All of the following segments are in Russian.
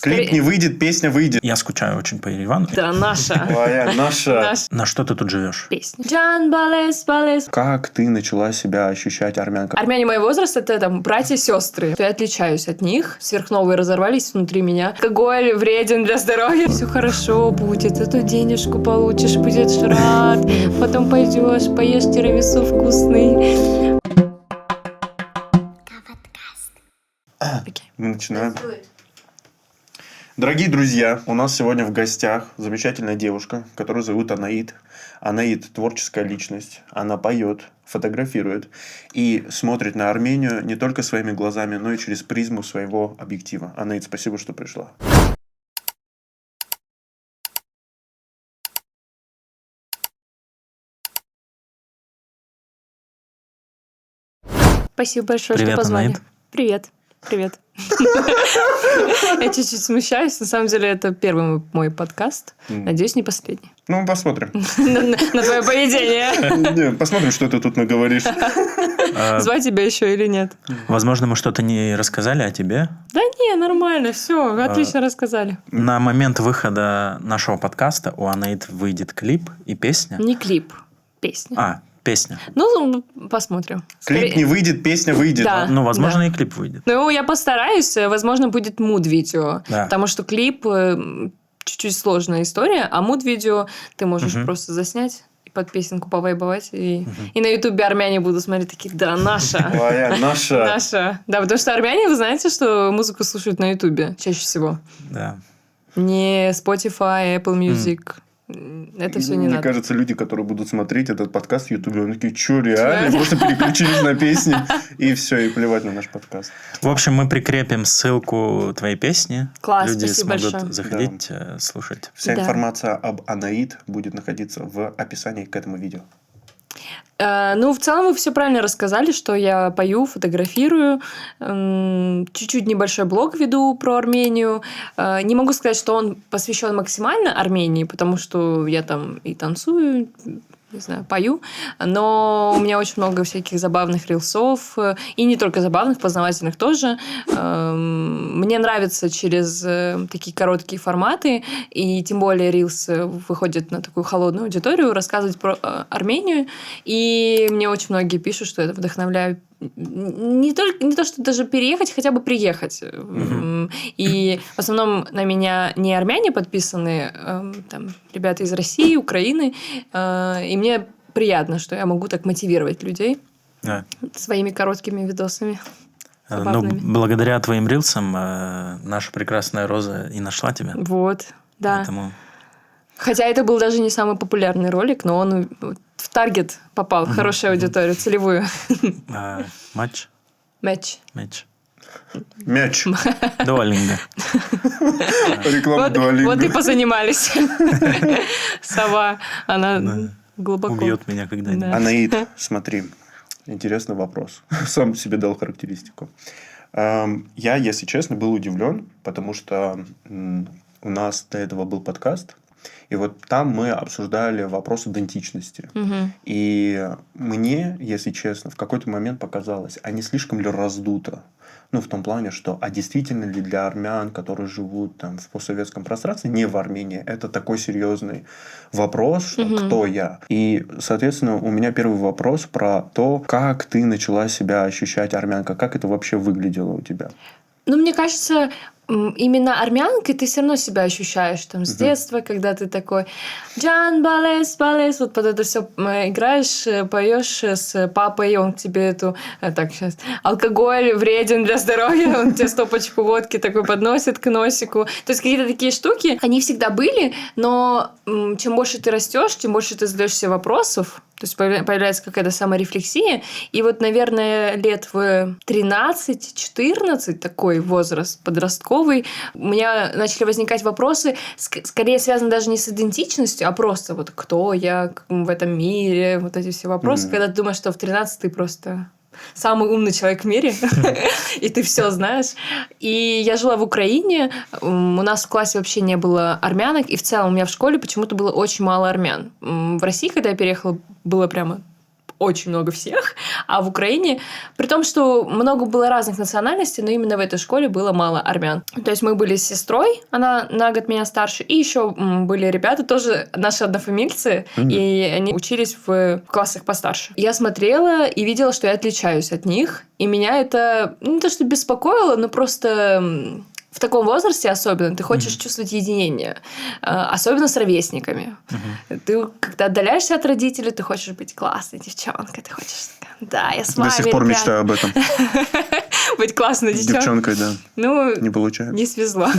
Клип не выйдет, песня выйдет. Я скучаю очень по Еревану. Да, наша. Твоя, наша. На что ты тут живешь? Песня. Джан Балес, Балес. Как ты начала себя ощущать армянкой? Армяне моего возраста — это там братья-сестры. Я отличаюсь от них. Сверхновые разорвались внутри меня. Алкоголь вреден для здоровья. Все хорошо будет. Эту денежку получишь, будешь рад. Потом пойдешь, поешь тирамису вкусный. Мы начинаем. Дорогие друзья, у нас сегодня в гостях замечательная девушка, которую зовут Анаит. Анаит – творческая личность. Она поет, фотографирует и смотрит на Армению не только своими глазами, но и через призму своего объектива. Анаит, спасибо, что пришла. Спасибо большое, Привет, что позвали. Анаит. Привет. Привет. Я чуть-чуть смущаюсь. На самом деле, это первый мой подкаст. Надеюсь, не последний. Ну, посмотрим. На твое поведение. Посмотрим, что ты тут наговоришь. Звать тебя еще или нет? Возможно, мы что-то не рассказали о тебе. Да не, нормально, все, отлично рассказали. На момент выхода нашего подкаста у Анаит выйдет клип и песня. Не клип, песня. Песня. Ну, посмотрим. Клип не выйдет, песня выйдет. Да. Ну, возможно, и клип выйдет. Ну, я постараюсь. Возможно, будет муд-видео. Да. Потому что клип чуть-чуть сложная история, а муд-видео ты можешь просто заснять и под песенку повайбовать. И на Ютубе армяне будут смотреть такие: да, наша. Твоя, наша. Наша. Да, потому что армяне, вы знаете, что музыку слушают на Ютубе чаще всего. Да. Не Spotify, Apple Music. Это все не Мне надо. кажется, люди, которые будут смотреть этот подкаст в Ютубе, они такие: что, реально? Просто переключились на песни, и все, и плевать на наш подкаст. В общем, мы прикрепим ссылку твоей песни. Класс, Люди спасибо смогут большое. заходить, слушать. Вся Да. информация об Анаит будет находиться в описании к этому видео. Ну, в целом вы все правильно рассказали, что я пою, фотографирую, чуть-чуть небольшой блог веду про Армению. Не могу сказать, что он посвящен максимально Армении, потому что я там и танцую, не знаю, пою, но у меня очень много всяких забавных рилсов, и не только забавных, познавательных тоже. Мне нравится через такие короткие форматы, и тем более рилс выходит на такую холодную аудиторию, рассказывать про Армению, и мне очень многие пишут, что это вдохновляет не то, что даже переехать, хотя бы приехать. И в основном на меня не армяне подписаны, там ребята из России, Украины. И мне приятно, что я могу так мотивировать людей своими короткими видосами. Ну, Забавными. благодаря твоим рилсам наша прекрасная Роза и нашла тебя. Вот, да. Поэтому... Хотя это был даже не самый популярный ролик, но он в таргет попал, в хорошую аудиторию, целевую. Матч? Матч. Мяч. Дуолинго. Реклама Дуолинго. Вот и позанимались. Сова, она глубоко. Убьет меня когда-нибудь. Да. Анаит, смотри, интересный вопрос. Сам себе дал характеристику. Я, если честно, был удивлен, потому что у нас до этого был подкаст, и вот там мы обсуждали вопрос идентичности. И мне, если честно, в какой-то момент показалось, а не слишком ли раздуто? Ну, в том плане, что действительно ли для армян, которые живут там в постсоветском пространстве, не в Армении, это такой серьезный вопрос, что кто я? И, соответственно, у меня первый вопрос про то, как ты начала себя ощущать армянкой, как это вообще выглядело у тебя? Ну, мне кажется, именно армянкой ты все равно себя ощущаешь там с детства, когда ты такой Джан Балес, Балес, вот под это все играешь, поешь с папой, он тебе эту так сейчас алкоголь вреден для здоровья, он тебе стопочку водки такой подносит к носику. То есть какие-то такие штуки, они всегда были, но чем больше ты растешь, тем больше ты задаешь себе вопросов. То есть появляется какая-то саморефлексия. И вот, наверное, лет в 13-14, такой возраст подростковый, у меня начали возникать вопросы, скорее связанные даже не с идентичностью, а просто вот кто я в этом мире, вот эти все вопросы, когда ты думаешь, что в 13 ты просто самый умный человек в мире, и ты все знаешь. И я жила в Украине, у нас в классе вообще не было армянок, и в целом у меня в школе почему-то было очень мало армян. В России, когда я переехала, было прямо очень много всех. А в Украине, при том, что много было разных национальностей, но именно в этой школе было мало армян. То есть мы были с сестрой, она на год меня старше, и еще были ребята, тоже наши однофамильцы, и они учились в классах постарше. Я смотрела и видела, что я отличаюсь от них, и меня это не то что беспокоило, но просто в таком возрасте особенно ты хочешь чувствовать единение, особенно с ровесниками. Ты, когда отдаляешься от родителей, ты хочешь быть классной девчонкой, ты хочешь, да, я с вами, До сих пор ребят. мечтаю об этом. Быть классной Девчонкой, да. Ну, Не получается. не свезло.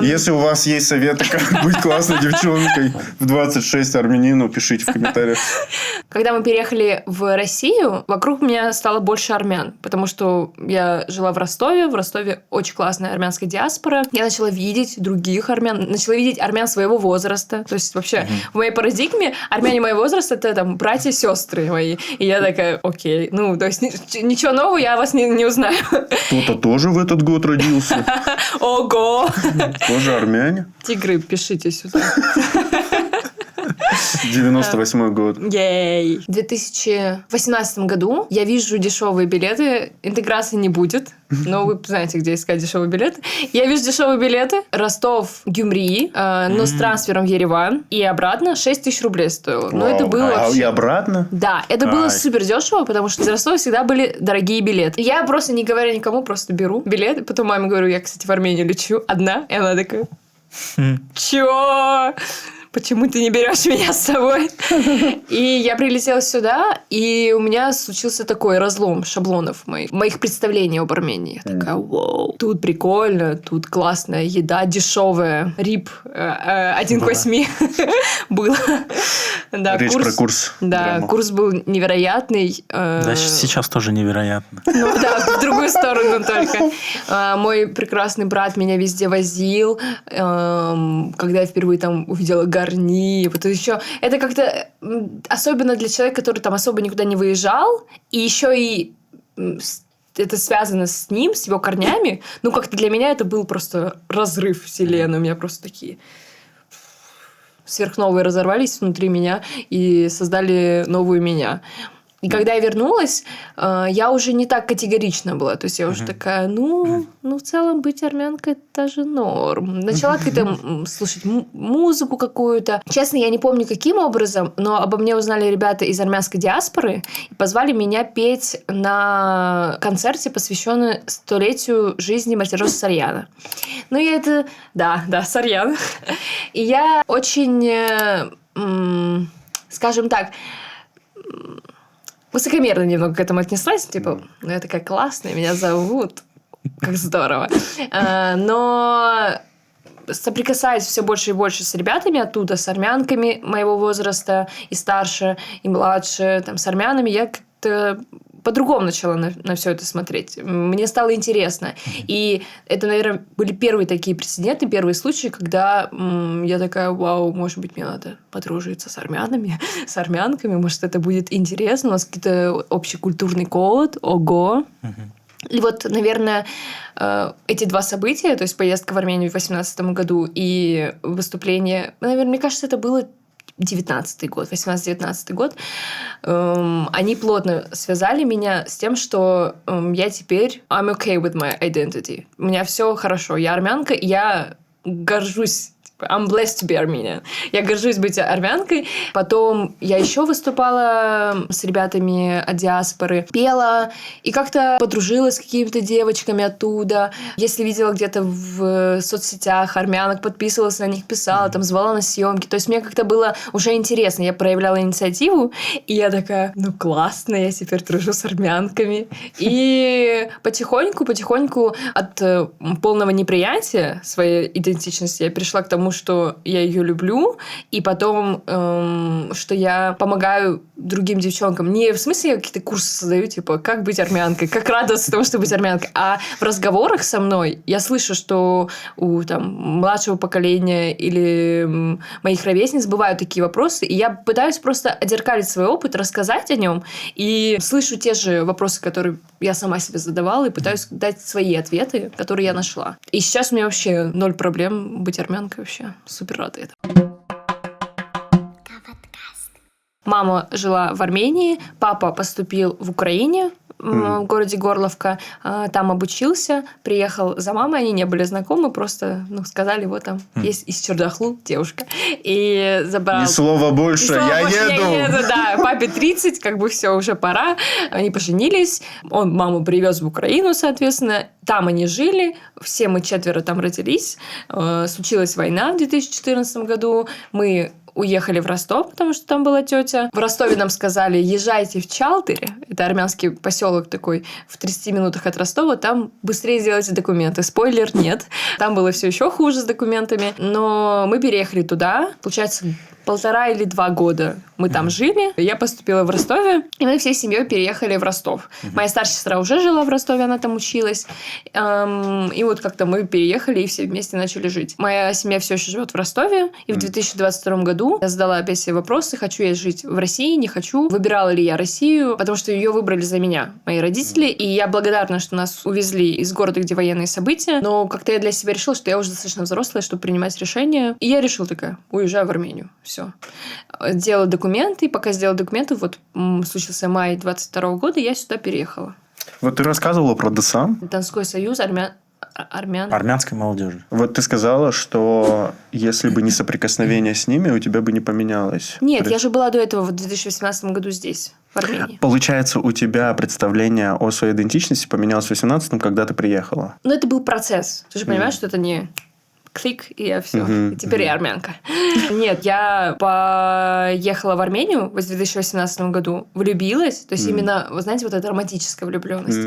Если у вас есть советы, как быть классной девчонкой в 26 армянину, пишите в комментариях. Когда мы переехали в Россию, вокруг меня стало больше армян, потому что я жила в Ростове. В Ростове очень классная армянская диаспора. Я начала видеть других армян, начала видеть армян своего возраста. То есть вообще в моей парадигме армяне моего возраста — это там братья и сестры мои. И я такая, окей, ну, то есть ничего нового я о вас не узнаю. Кто-то тоже в этот год родился. Ого! Тоже армяне. Тигры, пишите сюда. 98-й год. Ей! В 2018 году я вижу дешевые билеты. Интеграции не будет. Но вы знаете, где искать дешевые билеты. Я вижу дешевые билеты. Ростов-Гюмри, но с трансфером в Ереван. И обратно 6 тысяч рублей стоило. Но это было вообще... И обратно? Да, это было супер дешево, потому что из Ростова всегда были дорогие билеты. Я просто, не говоря никому, просто беру билеты. Потом маме говорю, я, кстати, в Армению лечу одна. И она такая, чё? Почему ты не берешь меня с собой? И я прилетела сюда, и у меня случился такой разлом шаблонов моих представлений об Армении. Я такая, вау, тут прикольно, тут классная еда, дешевая. рип 1 к 8 было. Речь про курс. Да, курс был невероятный. Да, сейчас тоже невероятно. Ну да, в другую сторону только. Мой прекрасный брат меня везде возил. Когда я впервые там увидела гарни, вот еще. Это как-то особенно для человека, который там особо никуда не выезжал, и еще и это связано с ним, с его корнями. Ну, как-то для меня это был просто разрыв вселенной. У меня просто такие сверхновые разорвались внутри меня и создали новую меня. И когда я вернулась, я уже не так категорична была. То есть я уже такая, ну, в целом быть армянкой – это же норм. Начала какую-то слушать музыку какую-то. Честно, я не помню, каким образом, но обо мне узнали ребята из армянской диаспоры и позвали меня петь на концерте, посвященном 100-летию жизни Мартиросяна Сарьяна. Ну, я это... Да, Сарьян. И я очень, скажем так, высокомерно немного к этому отнеслась. Типа, ну, я такая классная, меня зовут. Как здорово. Но соприкасаясь все больше и больше с ребятами оттуда, с армянками моего возраста, и старше, и младше, там, с армянами, я как-то по-другому начала на все это смотреть. Мне стало интересно. И это, наверное, были первые такие прецеденты, первые случаи, когда я такая, вау, может быть, мне надо подружиться с армянами, с армянками, может, это будет интересно, у нас какой-то общий культурный код, ого. И вот, наверное, эти два события, то есть поездка в Армению в 2018 году и выступление, наверное, мне кажется, это было 19-й год, 18-19 год, они плотно связали меня с тем, что я теперь I'm okay with my identity. У меня все хорошо. Я армянка, и я горжусь. I'm blessed to be Armenian. Я горжусь быть армянкой. Потом я еще выступала с ребятами от диаспоры, пела и как-то подружилась с какими-то девочками оттуда. Если видела где-то в соцсетях армянок, подписывалась на них, писала, там звала на съемки. То есть мне как-то было уже интересно. Я проявляла инициативу, и я такая, ну классно, я теперь дружу с армянками. И потихоньку от полного неприятия своей идентичности я перешла к тому, что я ее люблю, и потом, что я помогаю другим девчонкам. Не в смысле я какие-то курсы создаю, типа, как быть армянкой, как радоваться тому, что быть армянкой, а в разговорах со мной я слышу, что у там, младшего поколения или моих ровесниц бывают такие вопросы, и я пытаюсь просто отзеркалить свой опыт, рассказать о нем, и слышу те же вопросы, которые я сама себе задавала, и пытаюсь дать свои ответы, которые я нашла. И сейчас у меня вообще 0 проблем быть армянкой вообще. Супер рада этому. Мама жила в Армении, папа поступил в Украине, в городе Горловка, там обучился, приехал за мамой, они не были знакомы, просто сказали, вот там есть из Чердахлу девушка. И забрал... Ни слова больше, я еду. Да, папе 30, как бы все, уже пора. Они поженились, он маму привез в Украину, соответственно, там они жили, все мы 4 там родились. Случилась война в 2014 году, мы уехали в Ростов, потому что там была тетя. В Ростове нам сказали, езжайте в Чалтыре. Это армянский поселок такой в 30 минутах от Ростова. Там быстрее сделайте документы. Спойлер, нет. Там было все еще хуже с документами. Но мы переехали туда. Получается, 1,5 или 2 года мы там жили. Я поступила в Ростове, и мы всей семьей переехали в Ростов. Моя старшая сестра уже жила в Ростове, она там училась. И вот как-то мы переехали и все вместе начали жить. Моя семья все еще живет в Ростове, и в 2022 году я задала опять себе вопросы, хочу я жить в России, не хочу. Выбирала ли я Россию, потому что ее выбрали за меня мои родители, и я благодарна, что нас увезли из города, где военные события, но как-то я для себя решила, что я уже достаточно взрослая, чтобы принимать решения. И я решила такая, уезжаю в Армению. Все. Делала документы, и пока сделала документы, вот случился май 22 года, я сюда переехала. Вот ты рассказывала про ДСАМ. Донской союз армян. Армянской молодежи. Вот ты сказала, что если бы не соприкосновение с ними, у тебя бы не поменялось. Нет, я же была до этого в 2018 году здесь, в Армении. Получается, у тебя представление о своей идентичности поменялось в 2018, когда ты приехала. Но это был процесс. Ты же понимаешь, что это не... клик, и я все. И теперь я армянка. Нет, я поехала в Армению в 2018 году, влюбилась. То есть именно, вы знаете, вот эта романтическая влюбленность.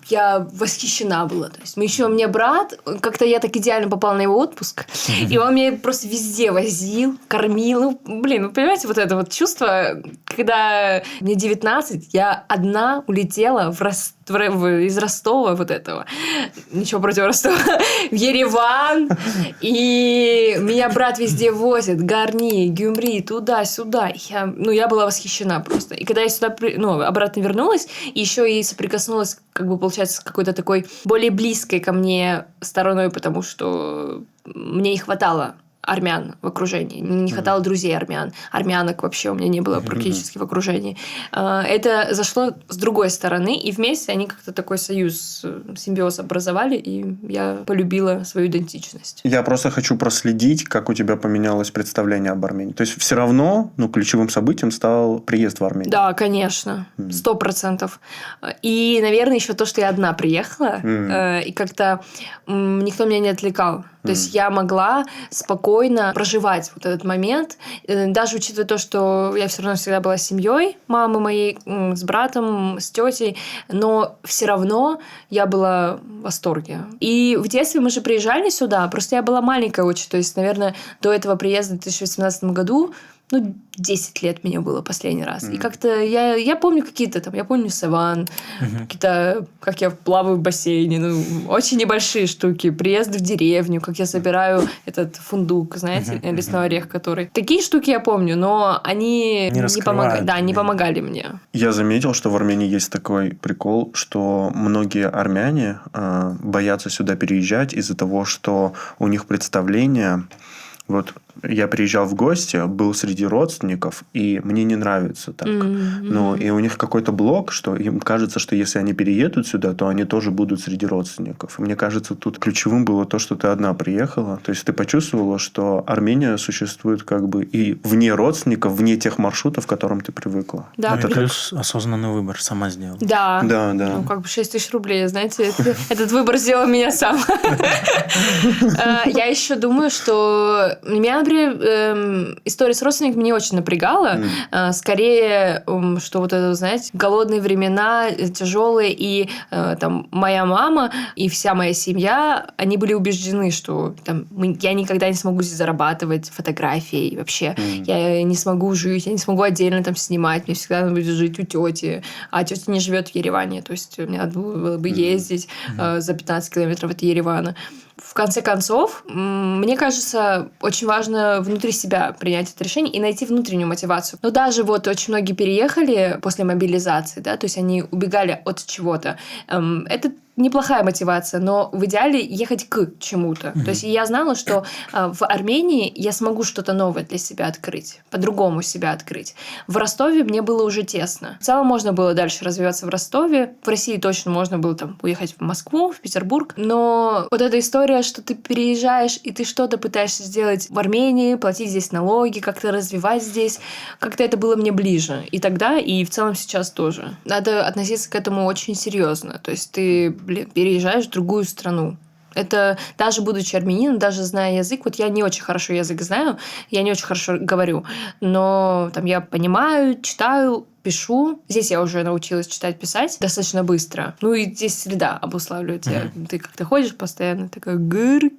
Я восхищена была. То есть мне брат, как-то я так идеально попала на его отпуск, и он меня просто везде возил, кормил. Вы понимаете, вот это вот чувство, когда мне 19, я одна улетела из Ростова вот этого. Ничего против Ростова. В Ереван. И меня брат везде возит. Гарни, Гюмри, туда-сюда. Я была восхищена просто. И когда я сюда обратно вернулась, еще и соприкоснулась, получается, с какой-то такой более близкой ко мне стороной, потому что мне не хватало армян в окружении. Не хватало друзей армян. Армянок вообще у меня не было практически в окружении. Это зашло с другой стороны, и вместе они как-то такой союз, симбиоз образовали, и я полюбила свою идентичность. Я просто хочу проследить, как у тебя поменялось представление об Армении. То есть, все равно ключевым событием стал приезд в Армению. Да, конечно. 100%. И, наверное, еще то, что я одна приехала, и как-то никто меня не отвлекал. То есть я могла спокойно проживать вот этот момент, даже учитывая то, что я все равно всегда была с семьей мамы моей, с братом, с тетей, но все равно я была в восторге. И в детстве мы же приезжали сюда, просто я была маленькая очень, то есть, наверное, до этого приезда в 2018 году 10 лет мне было последний раз. И как-то я помню какие-то там, я помню саван, какие-то, как я плаваю в бассейне, очень небольшие штуки, приезд в деревню, как я собираю этот фундук, знаете, лесной орех, который... Такие штуки я помню, но они не помогали мне. Я заметил, что в Армении есть такой прикол, что многие армяне боятся сюда переезжать из-за того, что у них представление... Вот я приезжал в гости, был среди родственников, и мне не нравится так. И у них какой-то блок, что им кажется, что если они переедут сюда, то они тоже будут среди родственников. И мне кажется, тут ключевым было то, что ты одна приехала. То есть ты почувствовала, что Армения существует как бы и вне родственников, вне тех маршрутов, к которым ты привыкла. Да, это плюс осознанный выбор сама сделала. Да. 6 тысяч рублей, знаете, этот выбор сделал меня сам. Я еще думаю, что меня, например, история с родственниками не очень напрягала. Скорее, что вот это, знаете, голодные времена, тяжелые, и там моя мама и вся моя семья, они были убеждены, что я никогда не смогу здесь зарабатывать фотографией вообще. Я не смогу жить, я не смогу отдельно там снимать. Мне всегда надо будет жить у тети. А тетя не живет в Ереване. То есть мне надо было бы ездить за 15 километров от Еревана. В конце концов, мне кажется, очень важно внутри себя принять это решение и найти внутреннюю мотивацию. Но даже очень многие переехали после мобилизации, да, то есть они убегали от чего-то. Это неплохая мотивация, но в идеале ехать к чему-то. То есть я знала, что в Армении я смогу что-то новое для себя открыть, по-другому себя открыть. В Ростове мне было уже тесно. В целом можно было дальше развиваться в Ростове. В России точно можно было там уехать в Москву, в Петербург. Но вот эта история, что ты переезжаешь, и ты что-то пытаешься сделать в Армении, платить здесь налоги, как-то развивать здесь, как-то это было мне ближе. И тогда, и в целом сейчас тоже. Надо относиться к этому очень серьезно. То есть ты, переезжаешь в другую страну. Это даже будучи армянином, даже зная язык, вот я не очень хорошо язык знаю, я не очень хорошо говорю, но там я понимаю, читаю, пишу. Здесь я уже научилась читать, писать достаточно быстро. Ну и здесь среда обуславливает тебя. Ты как-то ходишь постоянно, такая книги.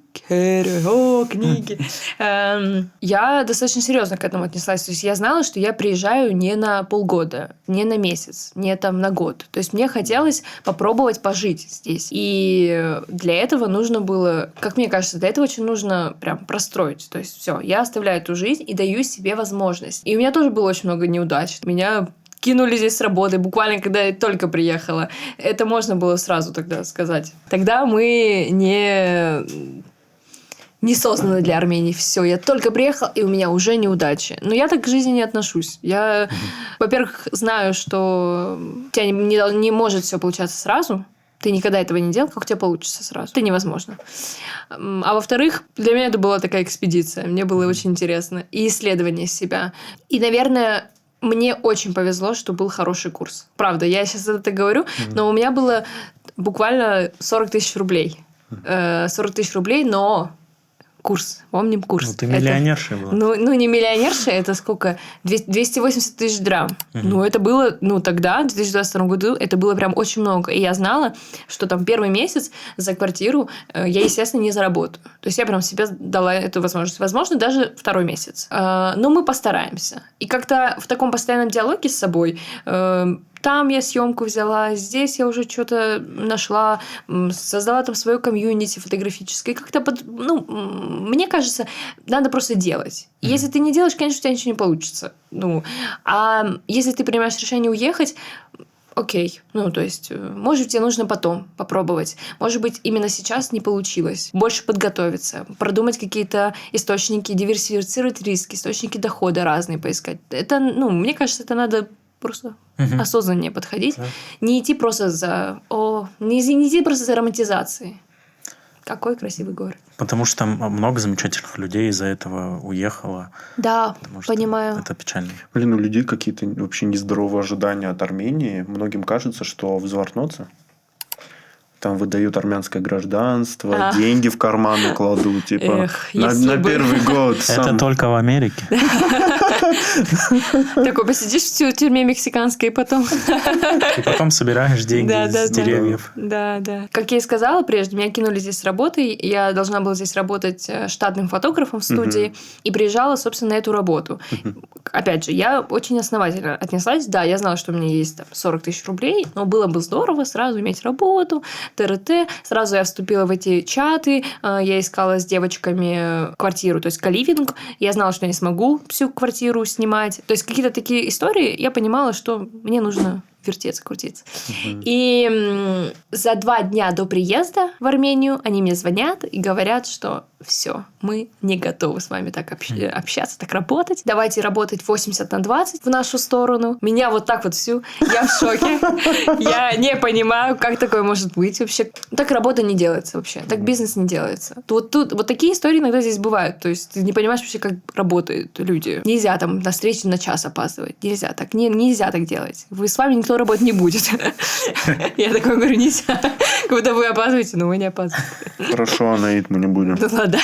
Я достаточно серьезно к этому отнеслась. То есть я знала, что я приезжаю не на полгода, не на месяц, не там на год. То есть мне хотелось попробовать пожить здесь. И для этого нужно было, как мне кажется, для этого очень нужно прям простроить. То есть все, я оставляю эту жизнь и даю себе возможность. И у меня тоже было очень много неудач. Меня кинули здесь с работы, буквально когда я только приехала. Это можно было сразу тогда сказать. Тогда мы не созданы для Армении. Все, я только приехала, и у меня уже неудачи. Но я так к жизни не отношусь. Я, во-первых, знаю, что у тебя не может все получаться сразу. Ты никогда этого не делал, как у тебя получится сразу. Это невозможно. А во-вторых, для меня это была такая экспедиция. Мне было очень интересно. И исследование себя. И, наверное, мне очень повезло, что был хороший курс. Правда, я сейчас это говорю, но у меня было буквально 40 тысяч рублей. 40 тысяч рублей, но курс. Помним курс. Ну, ты миллионерша была. Ну, не миллионерша, это сколько? 280 тысяч драм. Ну, это было, тогда, в 2022 году, это было прям очень много. И я знала, что там первый месяц за квартиру я, естественно, не заработаю. То есть я прям себе дала эту возможность. Возможно, даже второй месяц. Но мы постараемся. И как-то в таком постоянном диалоге с собой... Там я съемку взяла, здесь я уже что-то нашла, создала там свое комьюнити фотографическое. Как-то, мне кажется, надо просто делать. Если ты не делаешь, конечно, у тебя ничего не получится. А если ты принимаешь решение уехать, окей. То есть, может, тебе нужно потом попробовать. Может быть, именно сейчас не получилось. Больше подготовиться, продумать какие-то источники, диверсифицировать риски, источники дохода разные поискать. Это, мне кажется, это надо просто осознаннее подходить. Да. Не идти просто не идти просто за романтизацией. Какой красивый город. Потому что много замечательных людей из-за этого уехало. Да, понимаю. Это печально. У людей какие-то вообще нездоровые ожидания от Армении. Многим кажется, что взварнуться. Там выдают армянское гражданство, деньги в карманы кладут, типа, на первый год. Это только в Америке. Такой посидишь в тюрьме мексиканской и потом... И потом собираешь деньги с деревьев. Да. Как я и сказала прежде, меня кинули здесь с работы. Я должна была здесь работать штатным фотографом в студии. И приезжала, собственно, на эту работу. Опять же, я очень основательно отнеслась. Да, я знала, что у меня есть там 40 тысяч рублей, но было бы здорово сразу иметь работу, ТРТ. Сразу я вступила в эти чаты, я искала с девочками квартиру, то есть коливинг. Я знала, что я не смогу всю квартиру снимать. То есть какие-то такие истории, я понимала, что мне нужно вертеться, крутиться. И за 2 дня до приезда в Армению они мне звонят и говорят, что все, мы не готовы с вами так общаться, так работать. Давайте работать 80/20 в нашу сторону. Меня вот так вот всю. Я в шоке. Я не понимаю, как такое может быть вообще. Так работа не делается вообще. Так бизнес не делается. Вот такие истории иногда здесь бывают. То есть ты не понимаешь вообще, как работают люди. Нельзя там на встречу на час опаздывать. Нельзя так. Нельзя так делать. С вами никто работать не будет. Я такой говорю, нельзя. Когда вы опаздываете, но вы не опаздываете. Хорошо, Анаит, мы не будем. Да.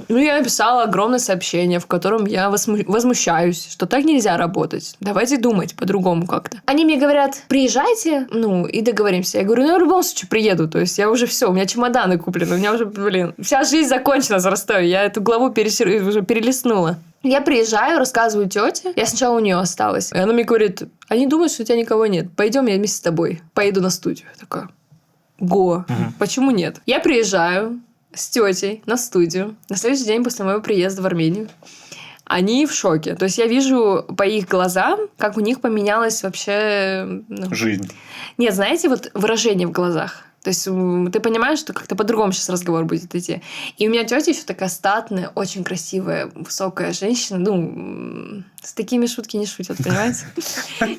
Я написала огромное сообщение, в котором я возмущаюсь, что так нельзя работать. Давайте думать по-другому как-то. Они мне говорят, приезжайте, и договоримся. Я говорю, я в любом случае приеду. То есть я уже все, у меня чемоданы куплены, у меня уже, вся жизнь закончена в Ростове. Я эту главу уже перелистнула. Я приезжаю, рассказываю тете. Я сначала у нее осталась. И она мне говорит, они думают, что у тебя никого нет. Пойдем, я вместе с тобой. Поеду на студию. Я такая, почему нет? Я приезжаю с тетей на студию на следующий день после моего приезда в Армению. они в шоке. То есть я вижу по их глазам, как у них поменялась вообще... Жизнь. Нет, знаете, вот выражение в глазах. То есть ты понимаешь, что как-то по-другому сейчас разговор будет идти. И у меня тетя еще такая статная, очень красивая, высокая женщина. Ну, с такими шутки не шутят, понимаете?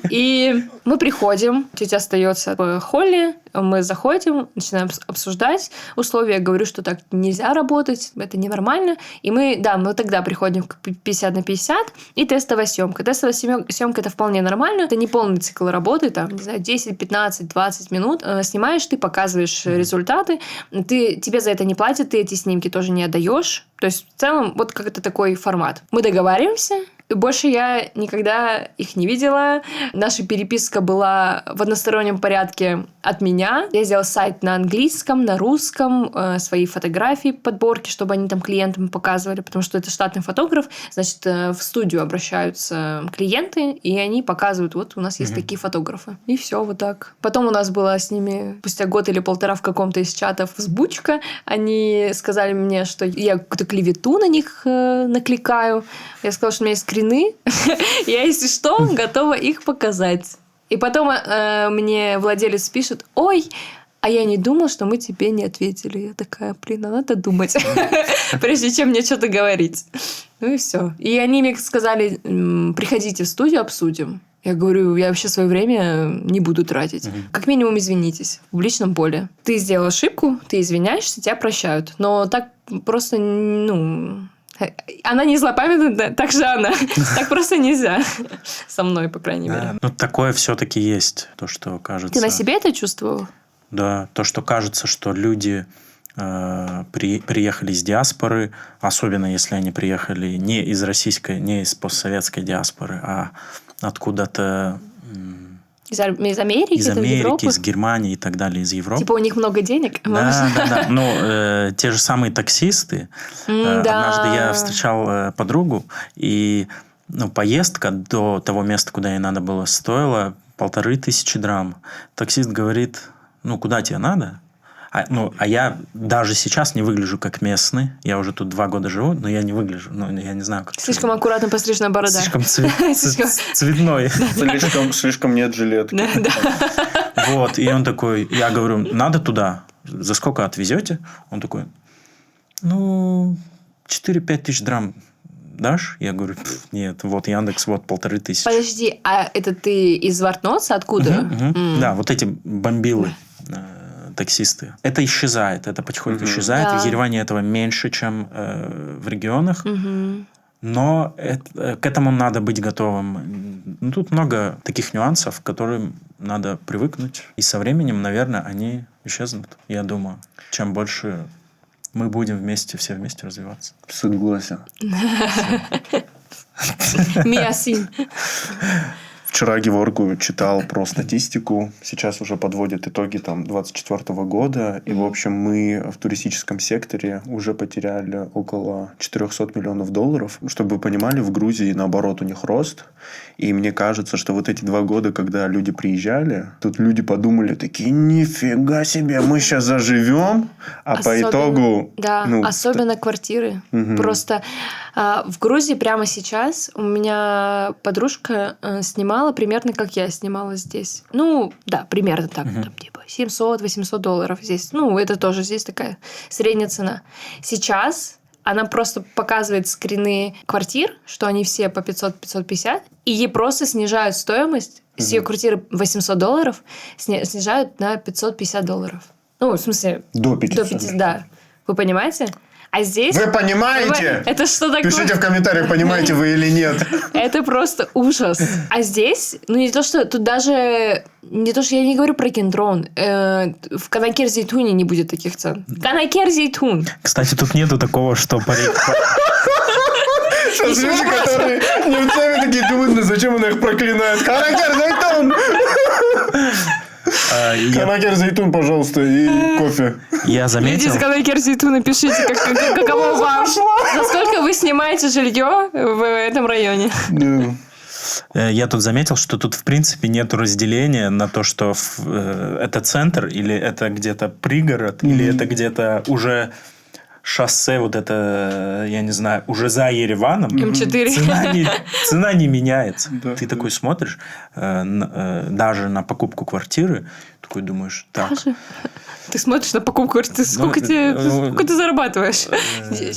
И мы приходим, тетя остается в холле, мы заходим, начинаем обсуждать условия. Я говорю, что так нельзя работать, это ненормально. И мы тогда приходим к 50/50 и тестовая съемка. Тестовая съемка это вполне нормально. Это не полный цикл работы, там, не знаю, 10, 15, 20 минут. Снимаешь, ты показываешь результаты. Тебе за это не платят, ты эти снимки тоже не отдаешь. То есть, в целом, вот как-то такой формат. Мы договариваемся. Больше я никогда их не видела. Наша переписка была в одностороннем порядке от меня. Я сделала сайт на английском, на русском, свои фотографии, подборки, чтобы они там клиентам показывали, потому что это штатный фотограф. Значит, в студию обращаются клиенты, и они показывают, вот у нас есть такие фотографы. И все вот так. Потом у нас была с ними спустя год или полтора в каком-то из чатов взбучка. Они сказали мне, что я какую-то клевету на них накликаю. Я сказала, что у меня есть скрины. Я, если что, готова их показать. И потом мне владелец пишет: ой, а я не думал, что мы тебе не ответили. Я такая, блин, а надо думать, прежде чем мне что-то говорить. Ну и все. И они мне сказали: приходите в студию, обсудим. Я говорю, я вообще свое время не буду тратить. Как минимум извинитесь в публичном поле. Ты сделал ошибку, ты извиняешься, тебя прощают. Но так просто, она не злопамятная, так же она. Так просто нельзя. Со мной, по крайней мере. Ну, такое все-таки есть. То, что кажется... Ты на себе это чувствовал? Да. То, что кажется, что люди приехали из диаспоры, особенно если они приехали не из российской, не из постсоветской диаспоры, а откуда-то... Из Америки? Из Америки, из Германии и так далее, из Европы. Типа у них много денег? Да. Ну, те же самые таксисты. Однажды я встречал подругу, и поездка до того места, куда ей надо было, стоила 1500 драм. Таксист говорит: куда тебе надо? А я даже сейчас не выгляжу как местный. Я уже тут 2 года живу, но я не выгляжу. Я не знаю, как... Слишком аккуратно пострижена борода. Слишком цветной. Слишком нет жилетки. Вот. И он такой... Я говорю: надо туда. За сколько отвезете? Он такой: 4-5 тысяч драм дашь? Я говорю: нет, вот Яндекс, вот 1500. Подожди, а это ты из Вартноца? Откуда? Да, вот эти бомбилы. Таксисты. Это исчезает, это потихоньку исчезает. Да. В Ереване этого меньше, чем в регионах. Но к этому надо быть готовым. Тут много таких нюансов, к которым надо привыкнуть. И со временем, наверное, они исчезнут. Я думаю, чем больше мы будем все вместе развиваться. Согласен. Миасин. Вчера Геворгу читал про статистику. Сейчас уже подводят итоги 2024 года. И, в общем, мы в туристическом секторе уже потеряли около 400 миллионов долларов. Чтобы вы понимали, в Грузии, наоборот, у них рост. И мне кажется, что вот эти 2 года, когда люди приезжали, тут люди подумали такие: нифига себе, мы сейчас заживем. По итогу... Да, особенно квартиры. Просто в Грузии прямо сейчас у меня подружка снимала примерно, как я снимала здесь. Примерно так. Типа $700-800 здесь. Это тоже здесь такая средняя цена. Сейчас она просто показывает скрины квартир, что они все по 500-550, и ей просто снижают стоимость. С ее квартиры $800 снижают на $550. В смысле... До 500. Да. Вы понимаете? А здесь... Вы понимаете? Это что такое? Пишите в комментариях, понимаете вы или нет. Это просто ужас. А здесь, не то что... Тут даже... Не то, что я не говорю про Кендрон. В Канакер-Зейтуне не будет таких цен. Канакер-Зейтун. Кстати, тут нету такого, что... Сейчас люди, которые не в теме, такие думают: зачем она их проклинает? Канакер-Зейтун! Канакер-Зейтун, пожалуйста, и кофе. Я заметил... Идите с Канакер-Зейтуна, пишите, каково вам. За сколько вы снимаете жилье в этом районе? Я тут заметил, что тут, в принципе, нет разделения на то, что это центр, или это где-то пригород, или это где-то уже шоссе вот это, я не знаю, уже за Ереваном, М4. цена не меняется. Да, Ты да. такой смотришь, даже на покупку квартиры, такой думаешь, так... Ты смотришь на покупку, сколько ты зарабатываешь?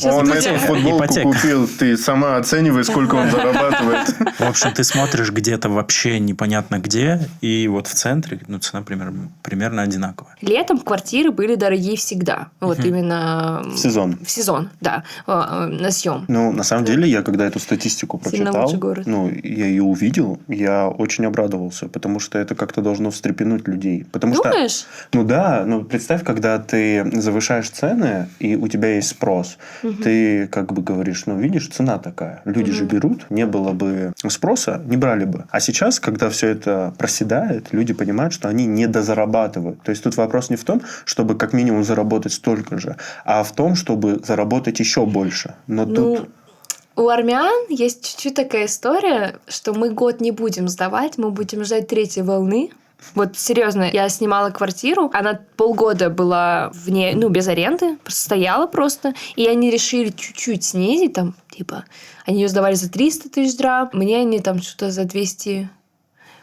Он эту футболку Ипотека. купил, ты сама оценивай, сколько он зарабатывает. В общем, ты смотришь где-то вообще непонятно где, и вот в центре, ну, цена примерно одинаковая. Летом квартиры были дорогие всегда. Вот именно... В сезон. В сезон, да. На съем. Ну, на самом деле, я когда эту статистику Сильно прочитал, лучший город. я ее увидел, я очень обрадовался, потому что это как-то должно встрепенуть людей. Потому Думаешь? что, ну да, представь, когда ты завышаешь цены, и у тебя есть спрос, ты как бы говоришь, видишь, цена такая. Люди же берут, не было бы спроса, не брали бы. А сейчас, когда все это проседает, люди понимают, что они не дозарабатывают. То есть тут вопрос не в том, чтобы как минимум заработать столько же, а в том, чтобы заработать еще больше. Но тут... У армян есть чуть-чуть такая история, что мы год не будем сдавать, мы будем ждать третьей волны. Вот серьезно, я снимала квартиру, она полгода была без аренды, стояла просто, и они решили чуть-чуть снизить, там, типа, они ее сдавали за 300 тысяч драм, мне они там что-то за 200...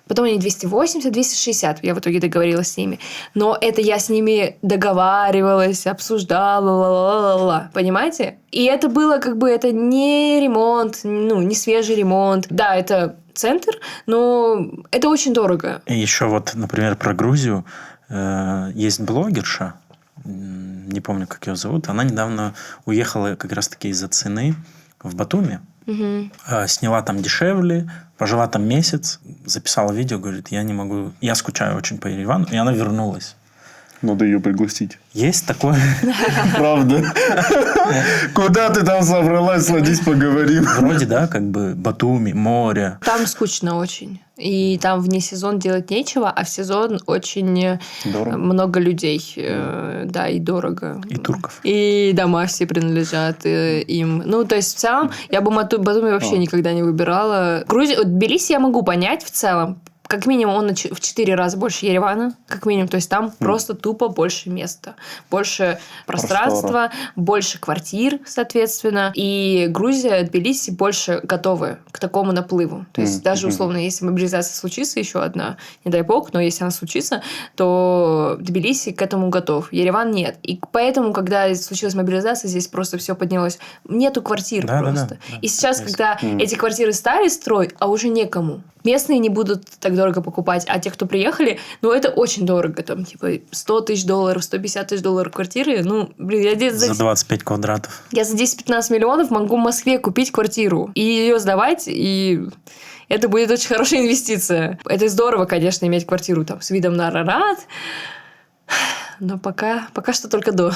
Потом они 280, 260. Я в итоге договорилась с ними. Но это я с ними договаривалась, обсуждала, ла-ла-ла-ла. Понимаете? И это было это не ремонт, не свежий ремонт. Да, это центр, но это очень дорого. И еще вот, например, про Грузию. Есть блогерша, не помню, как ее зовут. Она недавно уехала как раз-таки из-за цены в Батуми. Сняла там дешевле, пожила там месяц, записала видео, говорит, я не могу, я скучаю очень по Еревану, и она вернулась. Надо ее пригласить. Есть такое? Правда. Куда ты там собралась? Садись, поговорим. Вроде, да, Батуми, море. Там скучно очень. И там вне сезон делать нечего, а в сезон очень Дорого. много людей. Да, и дорого. И турков. И дома все принадлежат им. То есть, в целом, я бы Батуми вообще никогда не выбирала. Тбилиси я могу понять в целом. Как минимум, он в 4 раза больше Еревана. Как минимум. То есть, там просто тупо больше места. Больше пространства, больше квартир, соответственно. И Грузия, Тбилиси больше готовы к такому наплыву. То есть, даже условно, если мобилизация случится, еще одна, не дай бог, но если она случится, то Тбилиси к этому готов. Ереван нет. И поэтому, когда случилась мобилизация, здесь просто все поднялось. Нету квартир просто. Да. И сейчас, когда эти квартиры стали строить, а уже некому. Местные не будут так дорого покупать, а те, кто приехали, это очень дорого. Там, типа, $100 тысяч, $150 тысяч квартиры. Я за 25 квадратов. Я за 10-15 миллионов могу в Москве купить квартиру и ее сдавать, и это будет очень хорошая инвестиция. Это здорово, конечно, иметь квартиру там с видом на Арарат, но пока что только до.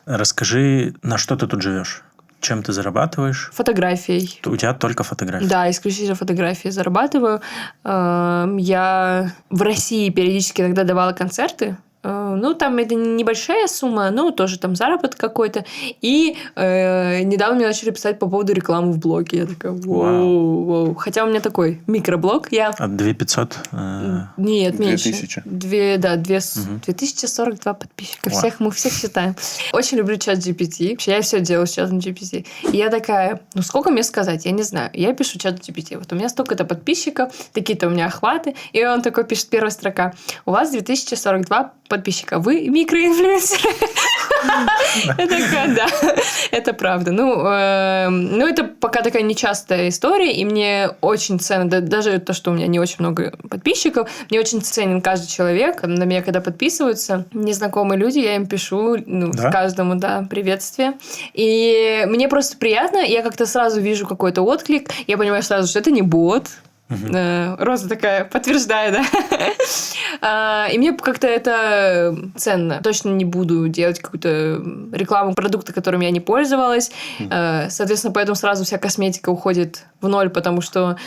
Расскажи, на что ты тут живешь? Чем ты зарабатываешь? Фотографией. У тебя только фотографии? Да, исключительно фотографии зарабатываю. Я в России периодически иногда давала концерты. Там это небольшая сумма, тоже там заработок какой-то. И недавно мне начали писать по поводу рекламы в блоге. Я такая, воу. Хотя у меня такой микроблог. От 2500? Нет, меньше. 2000. 2042 подписчика. Мы всех считаем. Очень люблю чат GPT. Вообще, я все делаю с чатом GPT. И я такая, сколько мне сказать? Я не знаю. Я пишу чату GPT. Вот у меня столько-то подписчиков, такие-то у меня охваты. И он такой пишет, первая строка. У вас 2042 подписчика. Вы микроинфлюенсеры. Я такая, да, это правда. Это пока такая нечастая история, и мне очень ценно, даже то, что у меня не очень много подписчиков, мне очень ценен каждый человек. На меня, когда подписываются незнакомые люди, я им пишу, каждому, приветствие. И мне просто приятно, я как-то сразу вижу какой-то отклик, я понимаю сразу, что это не бот. Роза такая, подтверждаю, да. И мне как-то это ценно. Точно не буду делать какую-то рекламу продукта, которым я не пользовалась. Соответственно, поэтому сразу вся косметика уходит в ноль, потому что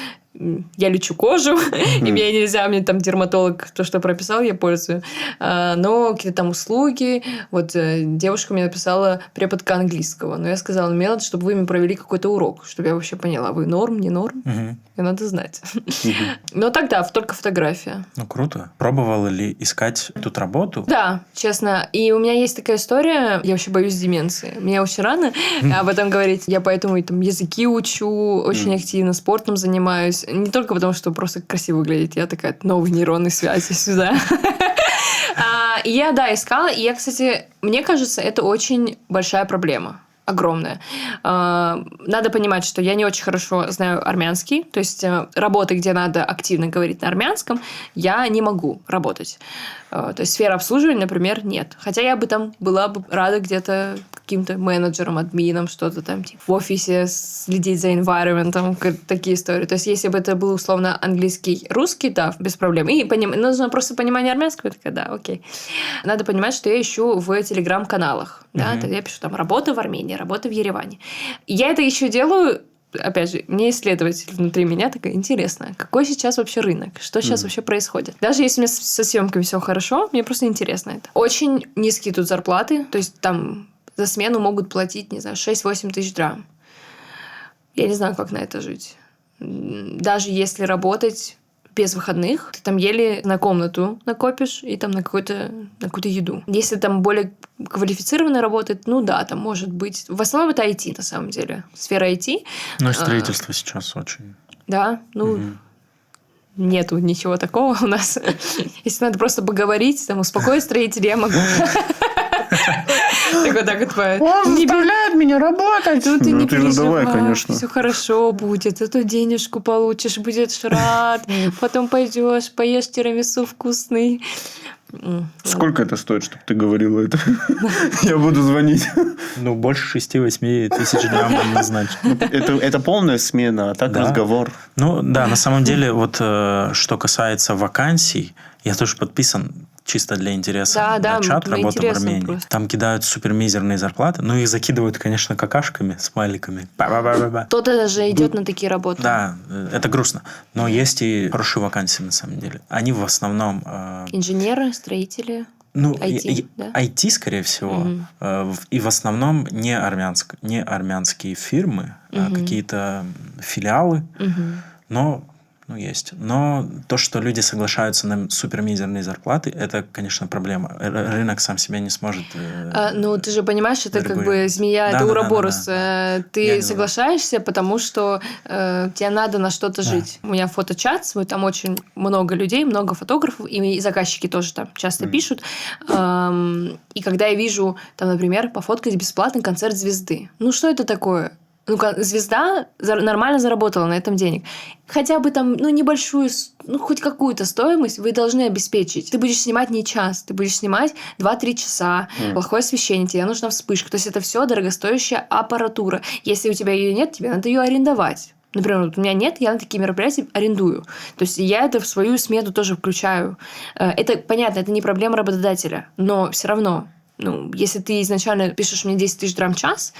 я лечу кожу, и мне нельзя, мне там дерматолог то, что прописал, я пользую. Но какие-то там услуги. Вот девушка мне написала преподка английского. Но я сказала, мне надо, чтобы вы мне провели какой-то урок, чтобы я вообще поняла, вы норм, не норм. Мне надо знать. Но тогда только фотография. Ну, круто. Пробовала ли искать тут работу? Да, честно. И у меня есть такая история, я вообще боюсь деменции. Мне очень рано об этом говорить. Я поэтому там языки учу очень активно, спортом занимаюсь. Не только потому, что просто красиво выглядит. Я такая, новые нейронные связи сюда. И я, да, искала. И я, кстати, мне кажется, это очень большая проблема. Огромная. Надо понимать, что я не очень хорошо знаю армянский. То есть, работы, где надо активно говорить на армянском, я не могу работать. То есть, сфера обслуживания, например, нет. Хотя я бы там была бы рада где-то каким-то менеджером, админом, что-то там типа, в офисе следить за environment, такие истории. То есть, если бы это был условно английский, русский, да, без проблем. И нужно просто понимание армянского, я такая, да, окей. Надо понимать, что я ищу в телеграм-каналах. Да? Я пишу там «работа в Армении», «работа в Ереване». Я это еще делаю. Опять же, мне исследователь внутри меня такая, интересно, какой сейчас вообще рынок? Что сейчас вообще происходит? Даже если у меня со съемками все хорошо, мне просто интересно это. Очень низкие тут зарплаты. То есть, там за смену могут платить, не знаю, 6-8 тысяч драм. Я не знаю, как на это жить. Даже если работать без выходных, ты там еле на комнату накопишь и там на какую-то еду. Если там более квалифицированно работает, ну да, там может быть. В основном это IT, на самом деле. Сфера IT. Ну, и строительство сейчас очень... Да, нету ничего такого у нас. Если надо просто поговорить, там, успокоить строителей, я могу. Так вот так вот. Он заставляет меня работать. Тут ты не давай, конечно. все хорошо будет. Эту денежку получишь, будешь рад. Потом пойдешь, поешь тирамису вкусный. Сколько это стоит, чтобы ты говорила это? Я буду звонить. Ну, больше 6-8 тысяч драм однозначно. Это полная смена, а так разговор. Ну, да, на самом деле, вот что касается вакансий, я тоже подписан чисто для интереса на чат «Работа в Армении». Просто. Там кидают супермизерные зарплаты, но их закидывают, конечно, какашками, смайликами. Кто-то даже идет на такие работы. Да, это грустно. Но есть и хорошие вакансии, на самом деле. Они в основном... Инженеры, строители... Ну, IT, да? IT, скорее всего. И в основном не армянские фирмы, а какие-то филиалы. Но... Ну, есть. Но то, что люди соглашаются на супермизерные зарплаты, это, конечно, проблема. Рынок сам себя не сможет... Ну, ты же понимаешь, это как бы змея, это уроборос. Ты соглашаешься, потому что тебе надо на что-то жить. У меня фоточат свой, там очень много людей, много фотографов, и заказчики тоже там часто пишут. И когда я вижу, там, например, пофоткать бесплатный концерт звезды. Ну, что это такое? Ну, звезда нормально заработала на этом денег. Хотя бы там, небольшую, хоть какую-то стоимость вы должны обеспечить. Ты будешь снимать не час, ты будешь снимать 2-3 часа. Плохое освещение, тебе нужна вспышка. То есть, это все дорогостоящая аппаратура. Если у тебя ее нет, тебе надо ее арендовать. Например, вот у меня нет, я на такие мероприятия арендую. То есть, я это в свою смету тоже включаю. Это, понятно, это не проблема работодателя. Но все равно, если ты изначально пишешь мне 10 тысяч драм в час,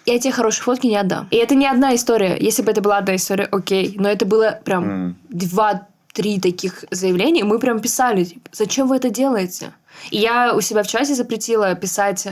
я тебе хорошие фотки не отдам. И это не одна история. Если бы это была одна история, окей. Но это было прям 2-3 таких заявления. Мы прям писали, зачем вы это делаете? И я у себя в чате запретила писать,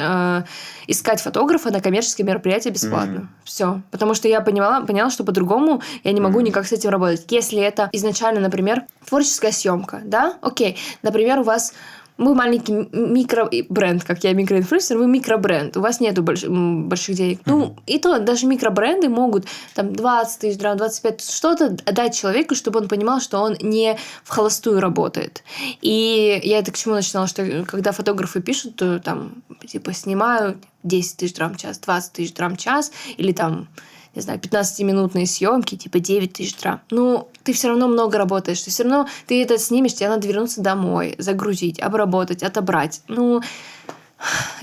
искать фотографа на коммерческие мероприятия бесплатно. Все. Потому что я поняла, что по-другому я не могу никак с этим работать. Если это изначально, например, творческая съемка, да? Окей. Например, у вас... Мы маленький микробренд, как я микроинфлюенсер, вы микробренд, у вас нету больших денег. И то даже микробренды могут там 20 тысяч драм, 25, что-то дать человеку, чтобы он понимал, что он не в холостую работает. И я это к чему начинала, что когда фотографы пишут, то там типа снимаю 10 тысяч драм в час, 20 тысяч драм в час, или там, не знаю, 15-минутные съемки, типа 9 тысяч драм. Ты все равно много работаешь. Ты все равно ты это снимешь, тебе надо вернуться домой, загрузить, обработать, отобрать.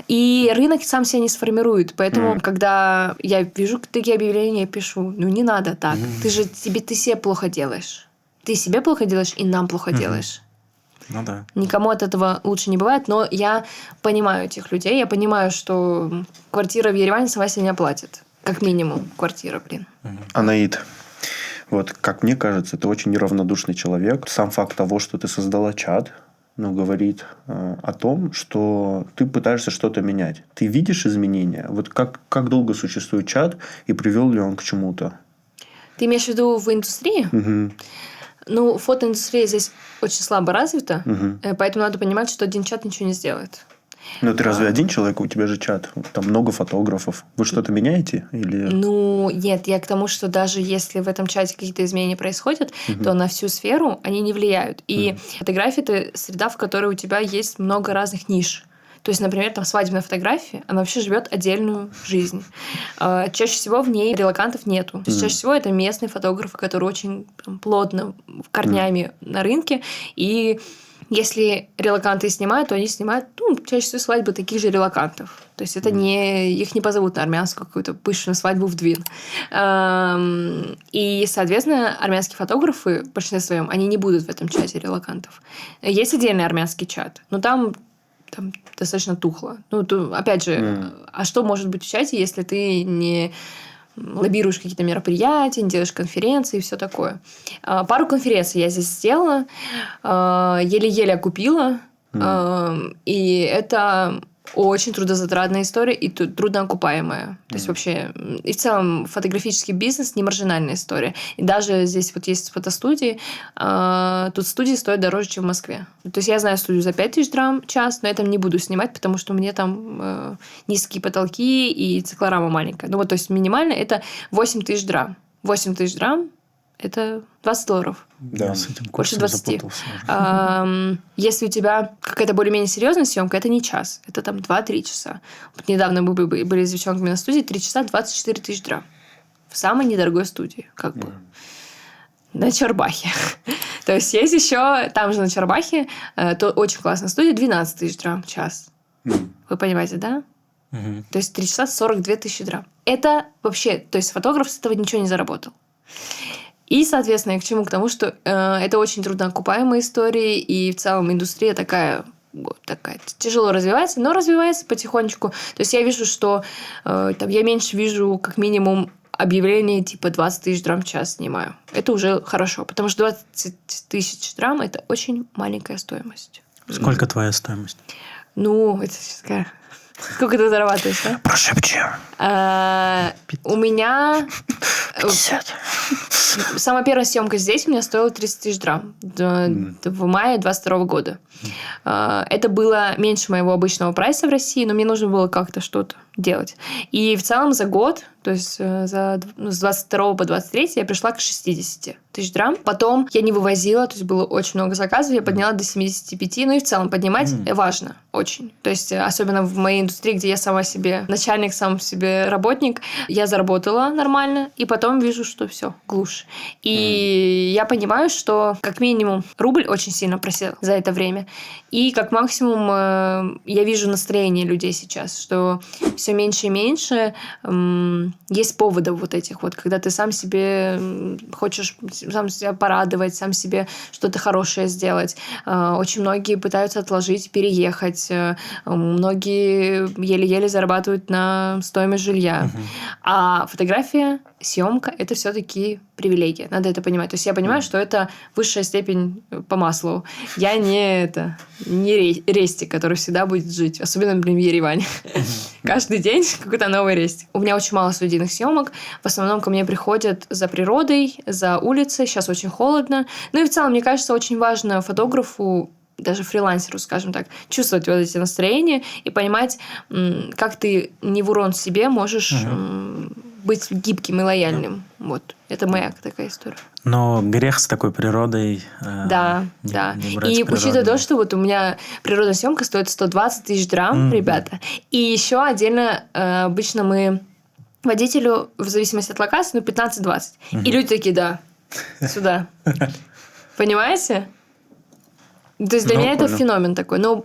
И рынок сам себя не сформирует. Поэтому, когда я вижу такие объявления, я пишу, не надо так. Ты себе плохо делаешь. Ты себе плохо делаешь, и нам плохо делаешь. Ну да. Никому от этого лучше не бывает, но я понимаю этих людей. Я понимаю, что квартира в Ереване сама себе не оплатит. Как минимум, квартира, блин. Анаид, Вот, как мне кажется, ты очень неравнодушный человек. Сам факт того, что ты создала чат, говорит о том, что ты пытаешься что-то менять. Ты видишь изменения? Вот как долго существует чат и привел ли он к чему-то? Ты имеешь в виду в индустрии? Угу. Фотоиндустрия здесь очень слабо развита, Угу. поэтому надо понимать, что один чат ничего не сделает. Но ты разве один человек? У тебя же чат. Там много фотографов. Вы что-то меняете? Или... Нет, я к тому, что даже если в этом чате какие-то изменения происходят, то на всю сферу они не влияют. И фотография – это среда, в которой у тебя есть много разных ниш. То есть, например, там свадебная фотография, она вообще живет отдельную жизнь. Чаще всего в ней релакантов нету. То есть, чаще всего это местные фотографы, которые очень плотно корнями на рынке. И если релаканты снимают, то они снимают, чаще всего свадьбы таких же релакантов. То есть, это их не позовут на армянскую какую-то пышную свадьбу в Двин. И, соответственно, армянские фотографы в большинстве своем, они не будут в этом чате релакантов. Есть отдельный армянский чат, но там достаточно тухло. Опять же, а что может быть в чате, если ты не лоббируешь какие-то мероприятия, не делаешь конференции и все такое. Пару конференций я здесь сделала, еле-еле окупила, и это очень трудозатратная история и трудноокупаемая. То есть вообще, и в целом фотографический бизнес не маржинальная история. И даже здесь вот есть фотостудии, тут студии стоят дороже, чем в Москве. То есть я знаю студию за 5000 драм в час, но я там не буду снимать, потому что мне там низкие потолки и циклорама маленькая. То есть минимально это 8000 драм. 8000 драм – это $20. Да, я с этим Больше курсом 20. запутался. Если у тебя какая-то более-менее серьезная съемка, это не час, это там 2-3 часа. Вот недавно мы были с девчонками на студии, 3 часа 24 000 драм. В самой недорогой студии, как бы. На Чарбахе. То есть есть еще там же на Чарбахе то очень классная студия, 12 000 драм в час. Вы понимаете, да? То есть 3 часа 42 000 драм. Это вообще, то есть фотограф с этого ничего не заработал. И, соответственно, я к чему? К тому, что это очень трудноокупаемая история, и в целом индустрия такая тяжело развивается, но развивается потихонечку. То есть я вижу, что я меньше вижу, как минимум, объявлений типа 20 000 драм в час снимаю. Это уже хорошо, потому что 20 000 драм – это очень маленькая стоимость. Сколько твоя стоимость? Это такая... Сколько ты зарабатываешь, да? Прошепчем. У меня... 50. Самая первая съемка здесь у меня стоила 30 000 драм в мае 2022 года. Это было меньше моего обычного прайса в России, но мне нужно было как-то что-то делать. И в целом за год, то есть с 22 по 23 я пришла к 60 000 драм. Потом я не вывозила, то есть было очень много заказов, я подняла до 75, и в целом поднимать важно очень. То есть особенно в моей индустрии, где я сама себе начальник, сам себе работник, я заработала нормально, и потом вижу, что все, глушь. И я понимаю, что как минимум рубль очень сильно просел за это время, и как максимум я вижу настроение людей сейчас, что все меньше и меньше есть поводов вот этих вот, когда ты сам себе хочешь сам себя порадовать, сам себе что-то хорошее сделать. Очень многие пытаются отложить, переехать. Многие еле-еле зарабатывают на стоимость жилья. А фотография, съемка – это все-таки привилегия. Надо это понимать. То есть я понимаю, что это высшая степень по Маслоу. Я не рестик, который всегда будет жить. Особенно, например, в Ереване. Каждый день какой-то новый рестик. У меня очень мало студийных съемок. В основном ко мне приходят за природой, за улицей. Сейчас очень холодно. И в целом, мне кажется, очень важно фотографу, даже фрилансеру, скажем так, чувствовать вот эти настроения и понимать, как ты не в урон себе можешь быть гибким и лояльным. Вот. Это моя такая история. Но грех с такой природой. Да. И учитывая то, что вот у меня природная съемка стоит 120 000 драм, ребята. И еще отдельно обычно мы водителю, в зависимости от локации, 15-20. И люди такие, да, сюда. Понимаете? То есть для меня это феномен такой. Но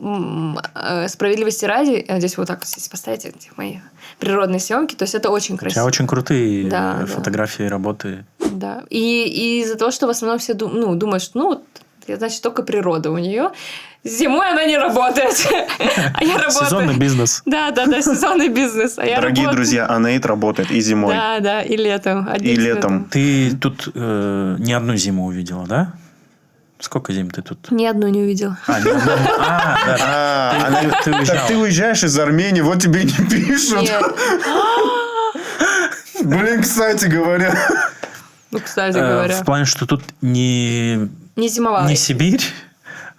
справедливости ради, я надеюсь, вот так здесь поставить эти мои природные съемки. То есть это очень красиво. У тебя очень крутые фотографии, работы. Да. И из-за того, что в основном все думают, что Значит, только природа у нее. Зимой она не работает. А я работаю. Сезонный бизнес. Да, сезонный бизнес. Дорогие друзья, Анаит работает и зимой. Да, и летом. И летом. Ты тут не одну зиму увидела, да? Сколько зим ты тут? Ни одну не увидела. Ни одну. Так ты уезжаешь из Армении, вот тебе и не пишут. Нет. Блин, кстати говоря. Ну, кстати говоря. В плане, что тут не зимовала. Не Сибирь,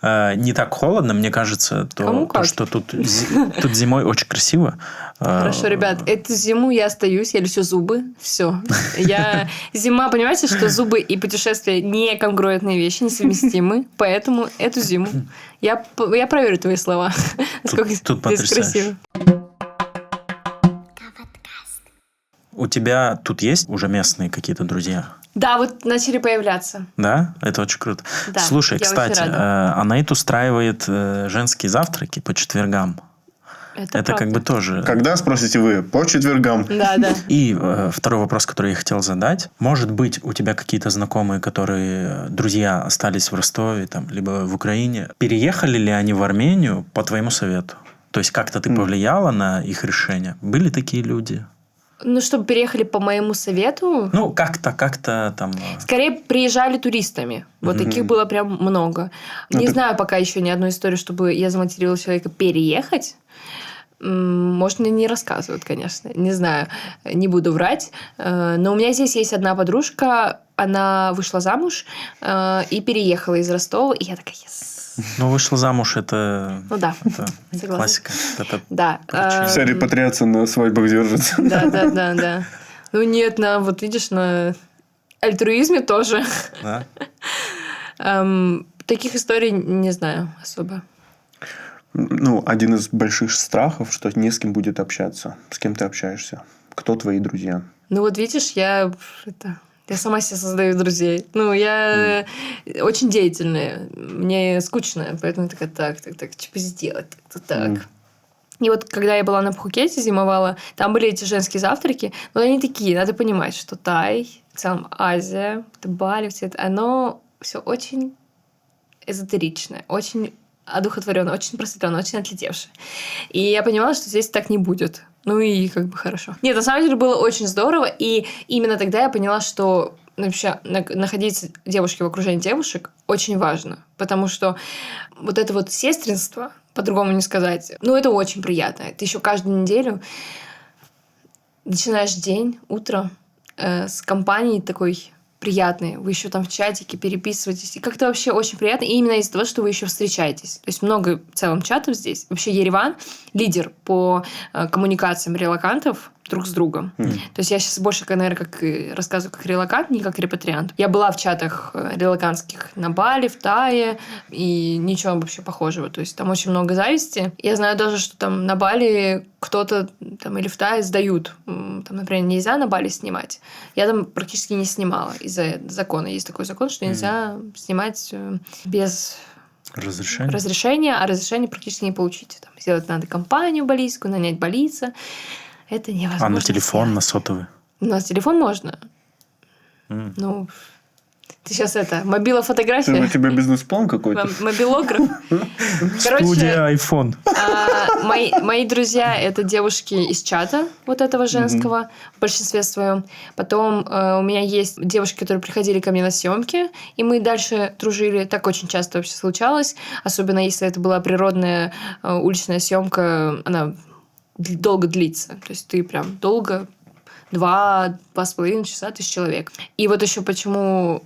не так холодно, мне кажется, то что тут зимой очень красиво. Хорошо, ребят, эту зиму я остаюсь, я лечу зубы, все. Зима, понимаете, что зубы и путешествия не конгруентные вещи, несовместимы, поэтому эту зиму я проверю твои слова, насколько здесь красиво. У тебя тут есть уже местные какие-то друзья? Да, вот начали появляться. Да? Это очень круто. Да, слушай, кстати, Анаит устраивает женские завтраки по четвергам. Это как бы тоже... Когда, спросите вы? По четвергам. Да. И второй вопрос, который я хотел задать. Может быть, у тебя какие-то знакомые, которые, друзья, остались в Ростове, там, либо в Украине. Переехали ли они в Армению по твоему совету? То есть, как-то ты повлияла на их решение? Были такие люди? Ну, чтобы переехали по моему совету? Ну, как-то там... Скорее, приезжали туристами. Вот таких было прям много. Не знаю пока еще ни одной истории, чтобы я заматерила человека переехать. Может, мне не рассказывают, конечно. Не знаю, не буду врать. Но у меня здесь есть одна подружка. Она вышла замуж и переехала из Ростова. И я такая, Ну, вышла замуж, это... Ну да, это классика. Это да. Вся репатриация на свадьбах держится. Да. Ну нет, вот видишь, на альтруизме тоже. Да? Таких историй не знаю особо. Ну, один из больших страхов, что не с кем будет общаться. С кем ты общаешься? Кто твои друзья? Ну, вот видишь, я сама себе создаю друзей. Ну, я очень деятельная. Мне скучно. Поэтому я такая, так, что сделать? Так. И вот, когда я была на Пхукете, зимовала, там были эти женские завтраки. Но они такие, надо понимать, что Тай, в целом Азия, Бали, все это, оно все очень эзотеричное, очень одухотворенное, очень просветленное, очень отлетевшее. И я понимала, что здесь так не будет. Ну и как бы хорошо. Нет, на самом деле было очень здорово. И именно тогда я поняла, что вообще находиться девушкой в окружении девушек очень важно. Потому что вот это вот сестринство, по-другому не сказать, ну это очень приятно. Ты еще каждую неделю начинаешь день, утро с компанией такой приятные. Вы еще там в чатике переписываетесь. И как-то вообще очень приятно. И именно из-за того, что вы еще встречаетесь. То есть много в целом чатов здесь. Вообще Ереван лидер по коммуникациям релокантов друг с другом. То есть я сейчас больше, наверное, как рассказываю как релокант, не как репатриант. Я была в чатах релокантских на Бали, в Тае, и ничего вообще похожего. То есть там очень много зависти. Я знаю даже, что там на Бали кто-то там или в Тае сдают. Там, например, нельзя на Бали снимать. Я там практически не снимала из-за закона. Есть такой закон, что нельзя снимать без... разрешения, а разрешение практически не получите. Там, сделать надо компанию балийскую, нанять балийца. Это невозможно. А на телефон, сделать. На сотовый? На телефон можно. Ну, ты сейчас мобила фотография. У тебя бизнес-план какой-то? Мобилограф. Студия iPhone. Мои друзья — это девушки из чата вот этого женского, в большинстве своем. Потом у меня есть девушки, которые приходили ко мне на съемки, и мы дальше дружили. Так очень часто вообще случалось. Особенно если это была природная уличная съемка, она долго длится. То есть ты прям долго, 2-2,5 часа ты человек. И вот еще почему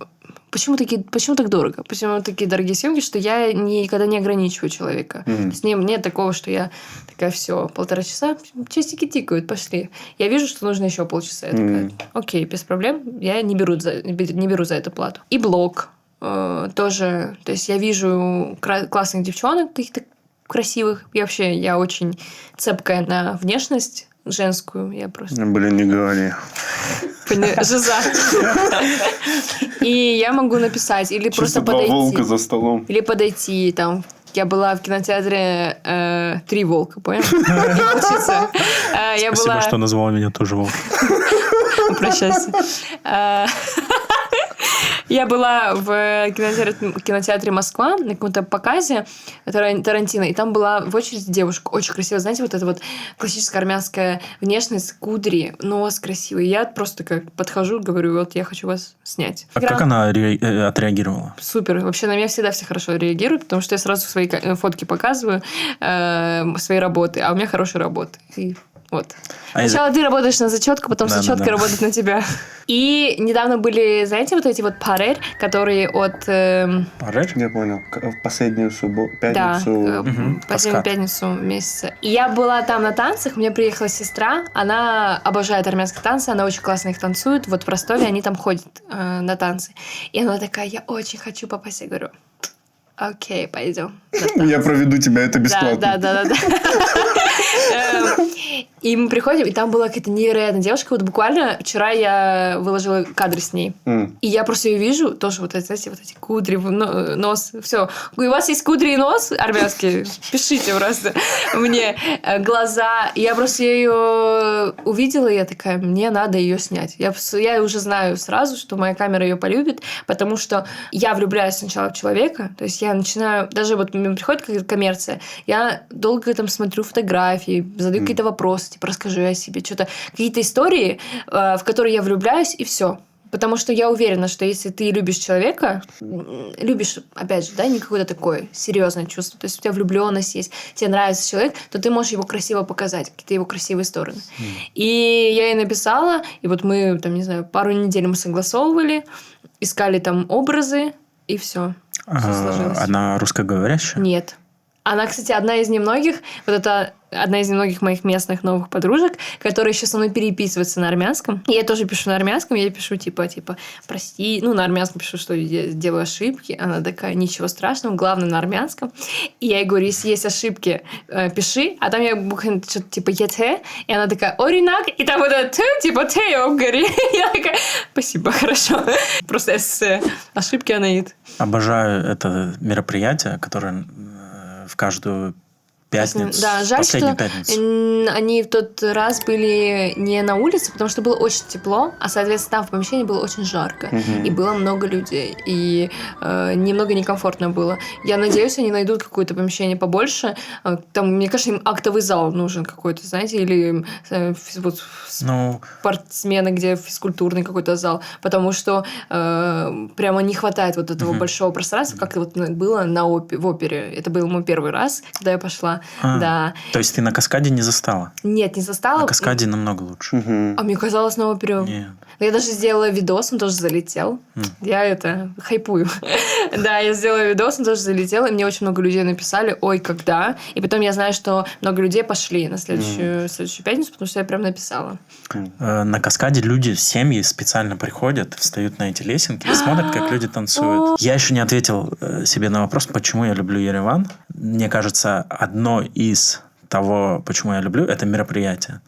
так дорого? Почему такие дорогие съемки, что я никогда не ограничиваю человека. С ним нет такого, что я такая, все, 1,5 часа, часики тикают, пошли. Я вижу, что нужно еще полчаса. Я такая, окей, без проблем, я не беру за это плату. И блог тоже. То есть я вижу классных девчонок, каких-то красивых. Я очень цепкая на внешность женскую. Я просто... Блин, не говори. Жиза. И я могу написать. Или чисто просто 2 подойти. волка за столом. Или подойти. Там. Я была в кинотеатре 3 волка, понял? Спасибо, что назвала меня тоже волк. Прощайся. Я была в кинотеатре «Москва» на каком-то показе Тарантино, и там была в очереди девушка, очень красивая. Знаете, вот эта вот классическая армянская внешность, кудри, нос красивый. Я просто как подхожу, говорю, вот я хочу вас снять. А как она отреагировала? Супер. Вообще на меня всегда все хорошо реагируют, потому что я сразу свои фотки показываю, свои работы, а у меня хорошие работы. И вот. Сначала ты работаешь на зачетку, потом зачетка работает на тебя. И недавно были, знаете, вот эти вот парель, которые от... Парель? Я понял. В последнюю пятницу. Да, последнюю пятницу месяца. И я была там на танцах, мне приехала сестра, она обожает армянские танцы, она очень классно их танцует. Вот в Ростове они там ходят на танцы. И она такая, я очень хочу попасть. Я говорю, окей, пойдем. Я проведу тебя, это бесплатно. Да. И мы приходим, и там была какая-то невероятная девушка. Вот буквально вчера я выложила кадры с ней. И я просто ее вижу, тоже вот эти кудри, нос, все. У вас есть кудри и нос армянские? Пишите просто мне глаза. И я просто ее увидела, и я такая, мне надо ее снять. Я уже знаю сразу, что моя камера ее полюбит, потому что я влюбляюсь сначала в человека, то есть я начинаю, даже вот мне приходит какая-то коммерция, я долго там смотрю фотографии, задаю какие-то вопросы, типа, расскажи о себе, что-то, какие-то истории, в которые я влюбляюсь, и все. Потому что я уверена, что если ты любишь человека, любишь, опять же, да, не какое-то такое серьезное чувство, то есть у тебя влюбленность есть, тебе нравится человек, то ты можешь его красиво показать, какие-то его красивые стороны. И я ей написала, и вот мы, там, не знаю, пару недель мы согласовывали, искали там образы, и все. Она русскоговорящая? Нет. Она, кстати, одна из немногих, вот это одна из немногих моих местных новых подружек, которая еще со мной переписывается на армянском. Я тоже пишу на армянском, я пишу типа, прости, на армянском пишу, что я делаю ошибки. Она такая, ничего страшного, главное на армянском. И я ей говорю, если есть ошибки, пиши. А там я буквально что-то типа ете, и она такая, оринак, и там вот это типа тео, говори. Я такая, спасибо, хорошо. Просто с ошибки анаид. Обожаю это мероприятие, которое в каждую пятницу. Да, жаль, что пятницу. они в тот раз были не на улице, потому что было очень тепло, а, соответственно, там в помещении было очень жарко. И было много людей. И немного некомфортно было. Я надеюсь, они найдут какое-то помещение побольше. Там, мне кажется, им актовый зал нужен какой-то, знаете, или вот спортсмены, где физкультурный какой-то зал. Потому что прямо не хватает вот этого большого пространства, как вот было в опере. Это был мой первый раз, когда я пошла. Да. То есть ты на Каскаде не застала? Нет, не застала. На Каскаде намного лучше. А мне казалось на опере. Нет. Я даже сделала видос, он тоже залетел. Я хайпую. Да, я сделала видос, он тоже залетел, и мне очень много людей написали, ой, когда. И потом я знаю, что много людей пошли на следующую пятницу, потому что я прям написала. На Каскаде люди, семьи специально приходят, встают на эти лесенки и смотрят, как люди танцуют. Я еще не ответил себе на вопрос, почему я люблю Ереван. Мне кажется, одно из того, почему я люблю, это мероприятие.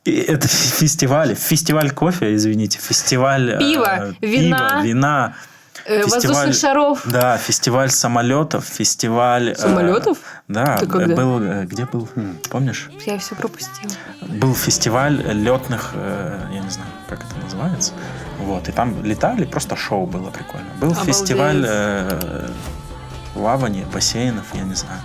И это фестиваль кофе, извините, фестиваль пива, вина. Воздушных шаров. Да, фестиваль самолетов, фестиваль... Самолетов? Да. Ты когда? Где был? Помнишь? Я все пропустила. Был фестиваль летных, я не знаю, как это называется. Вот, и там летали, просто шоу было прикольно. Был фестиваль плавания, бассейнов, я не знаю.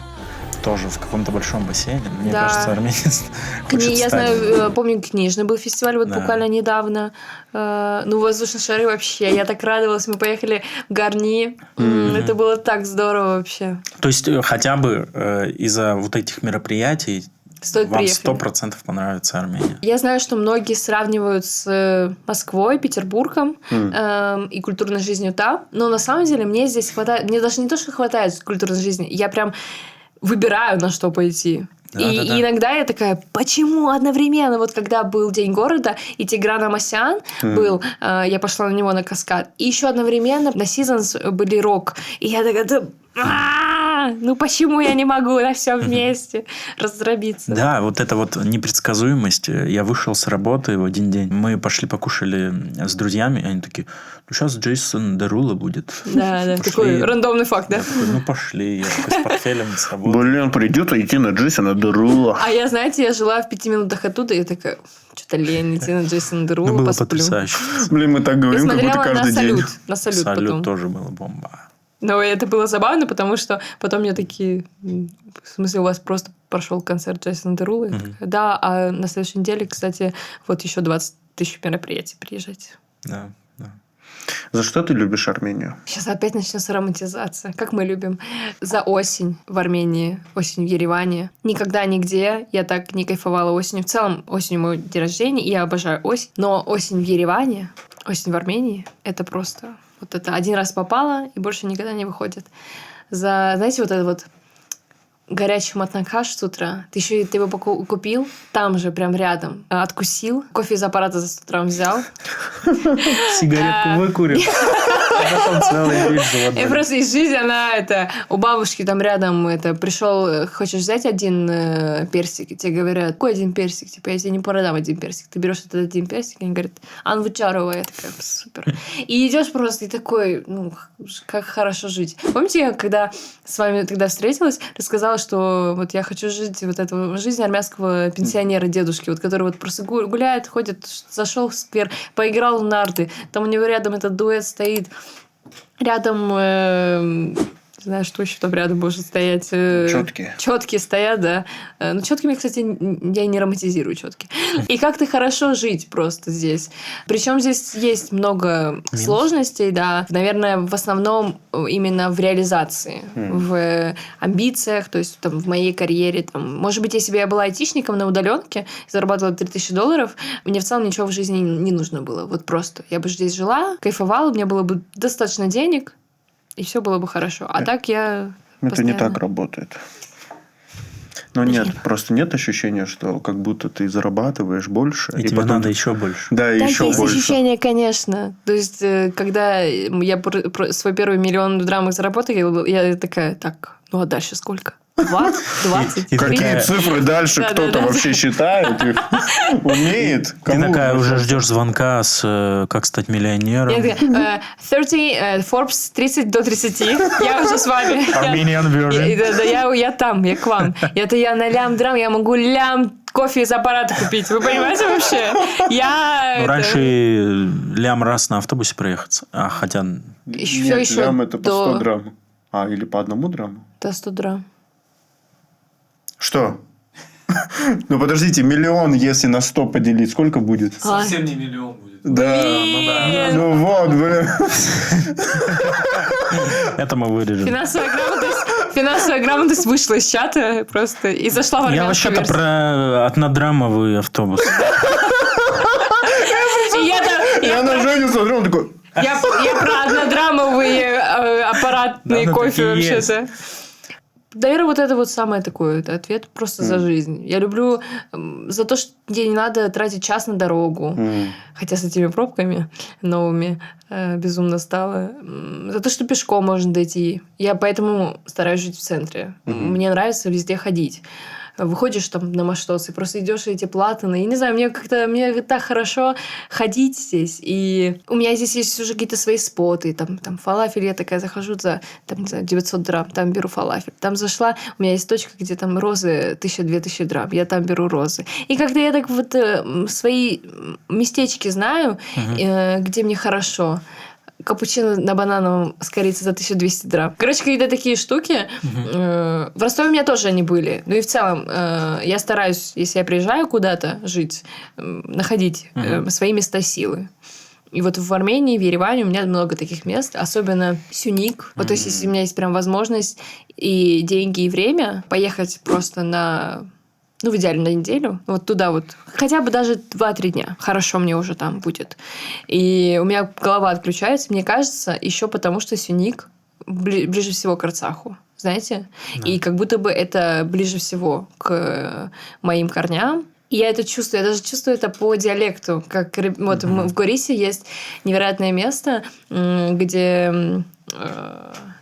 Тоже в каком-то большом бассейне. Мне кажется, армянец хочет Я стать. знаю, помню, книжный был фестиваль вот буквально недавно. Воздушные шары вообще. Я так радовалась. Мы поехали в Гарни. Это было так здорово вообще. То есть, хотя бы из-за вот этих мероприятий стоит вам приехать. 100% понравится Армения. Я знаю, что многие сравнивают с Москвой, Петербургом и культурной жизнью там. Но на самом деле мне здесь хватает... Мне даже не то, что хватает культурной жизни. Я прям выбираю, на что пойти. И иногда я такая, почему одновременно? Вот когда был День города, и Тигран Амосян был, я пошла на него на Каскад. И еще одновременно на Seasons были рок. И я такая, Ну почему я не могу на все вместе раздробиться? Да, вот эта вот непредсказуемость. Я вышел с работы в один день. Мы пошли покушали с друзьями. И они такие, ну сейчас Джейсон Дерула будет. Да, такой рандомный факт, да? Я такой, ну пошли. Я такой с портфелем с работы. Блин, придется идти на Джейсона Дерула. А я, знаете, я жила в 5 минутах оттуда, и я такая, что-то лень идти на Джейсона Дерула, Ну, было посплю. потрясающе. Блин, мы так Я говорим, как будто смотрела каждый день. на салют потом. Салют тоже была бомба. Но это было забавно, потому что потом мне такие... В смысле, у вас просто прошел концерт Джейсона Дерула? Я такая, да, а на следующей неделе, кстати, вот еще 20 тысяч мероприятий. Приезжайте. Да, да. За что ты любишь Армению? Сейчас опять начнется романтизация. Как мы любим. За осень в Армении, осень в Ереване. Никогда нигде я так не кайфовала осенью. В целом, осенью мой день рождения, и я обожаю осень. Но осень в Ереване, осень в Армении, это просто... Вот это один раз попало, и больше никогда не выходит. За, знаете, вот это вот горячий матнакаш с утра. Ты его купил, там же, прям рядом. Откусил, кофе из аппарата за 100 грамм взял. Сигаретку выкурил. А потом целый день за водой. И просто из жизни она у бабушки там рядом пришел, хочешь взять один персик, и тебе говорят, какой один персик? Типа, я тебе не продам один персик. Ты берешь этот один персик, и они говорят, Анвучарова. Я такая, супер. И идешь просто, и такой, ну, как хорошо жить. Помните, я когда с вами тогда встретилась, рассказала, что вот я хочу жить вот эту жизнь армянского пенсионера, дедушки, вот, который вот просто гуляет, ходит, зашел в сквер, поиграл в нарды, там у него рядом этот дуэт стоит, рядом, не знаю, что еще там рядом может стоять. Четкие. Четкие стоят, да. Но четкими, кстати, я не романтизирую четкие. И как-то хорошо жить просто здесь. Причем здесь есть много сложностей, да. Наверное, в основном именно в реализации, в амбициях, то есть там, в моей карьере. Там, может быть, если бы я была айтишником на удаленке, зарабатывала $3000, мне в целом ничего в жизни не нужно было. Вот просто. Я бы здесь жила, кайфовала, у меня было бы достаточно денег, и все было бы хорошо. А так я Это постоянно... не так работает. Но нет, просто нет ощущения, что как будто ты зарабатываешь больше. И тебе потом... надо еще больше. Да, Да, еще есть больше. ощущение, конечно. То есть, когда я свой первый $1 миллион драмах заработала, я такая, так, ну а дальше сколько? 20, 20, И Какие такая- цифры дальше Да, кто-то да, да. вообще считает, их умеет? Ты Кому такая нужно? уже ждешь звонка с «Как стать миллионером». Я такая, 30, Forbes 30 до 30, я уже с вами. Armenian version. Да, я там, я к вам. Это я на лям драм, я могу лям кофе из аппарата купить. Вы понимаете вообще? Ну, раньше лям раз на автобусе проехаться. А хотя... Нет, лям это по 100 грамм. А, или по 1 грамму? Да, 100 драм. Что? Ну, подождите, миллион, если на 100 поделить, сколько будет? Совсем не миллион будет. Да, Блин. ну вот, блин. Это мы вырежем. Финансовая грамотность вышла из чата просто и зашла в Я армянскую вообще-то версию. про однодрамовый автобус. И Я на Женю смотрел, он такой... Я про однодрамовые аппаратные Да, ну, кофе такие вообще-то. Наверное, вот это вот самый такой ответ просто за жизнь. Я люблю за то, что мне не надо тратить час на дорогу. Хотя с этими пробками новыми безумно стало. За то, что пешком можно дойти. Я поэтому стараюсь жить в центре. Мне нравится везде ходить. Выходишь там на Маштос и просто идешь эти платаны. И не знаю, мне так хорошо ходить здесь. И у меня здесь есть уже какие-то свои споты. Там фалафель, я такая захожу за там, не знаю, 900 драм, там беру фалафель. Там зашла, у меня есть точка, где там розы 1000-2000 драм, я там беру розы. И когда я так вот свои местечки знаю, где мне хорошо. Капучино на банановом с корицей за 1200 драм. Короче, какие-то такие штуки. В Ростове у меня тоже они были. Ну и в целом я стараюсь, если я приезжаю куда-то жить, находить свои места силы. И вот в Армении, в Ереване у меня много таких мест. Особенно Сюник. Вот то есть, если у меня есть прям возможность и деньги, и время поехать просто на... Ну, в идеале на неделю. Вот туда вот. Хотя бы даже 2-3 дня. Хорошо мне уже там будет. И у меня голова отключается, мне кажется, еще потому, что Сюник ближе всего к Арцаху. Знаете? Да. И как будто бы это ближе всего к моим корням. И я это чувствую. Я даже чувствую это по диалекту. Как вот в Горисе есть невероятное место, где...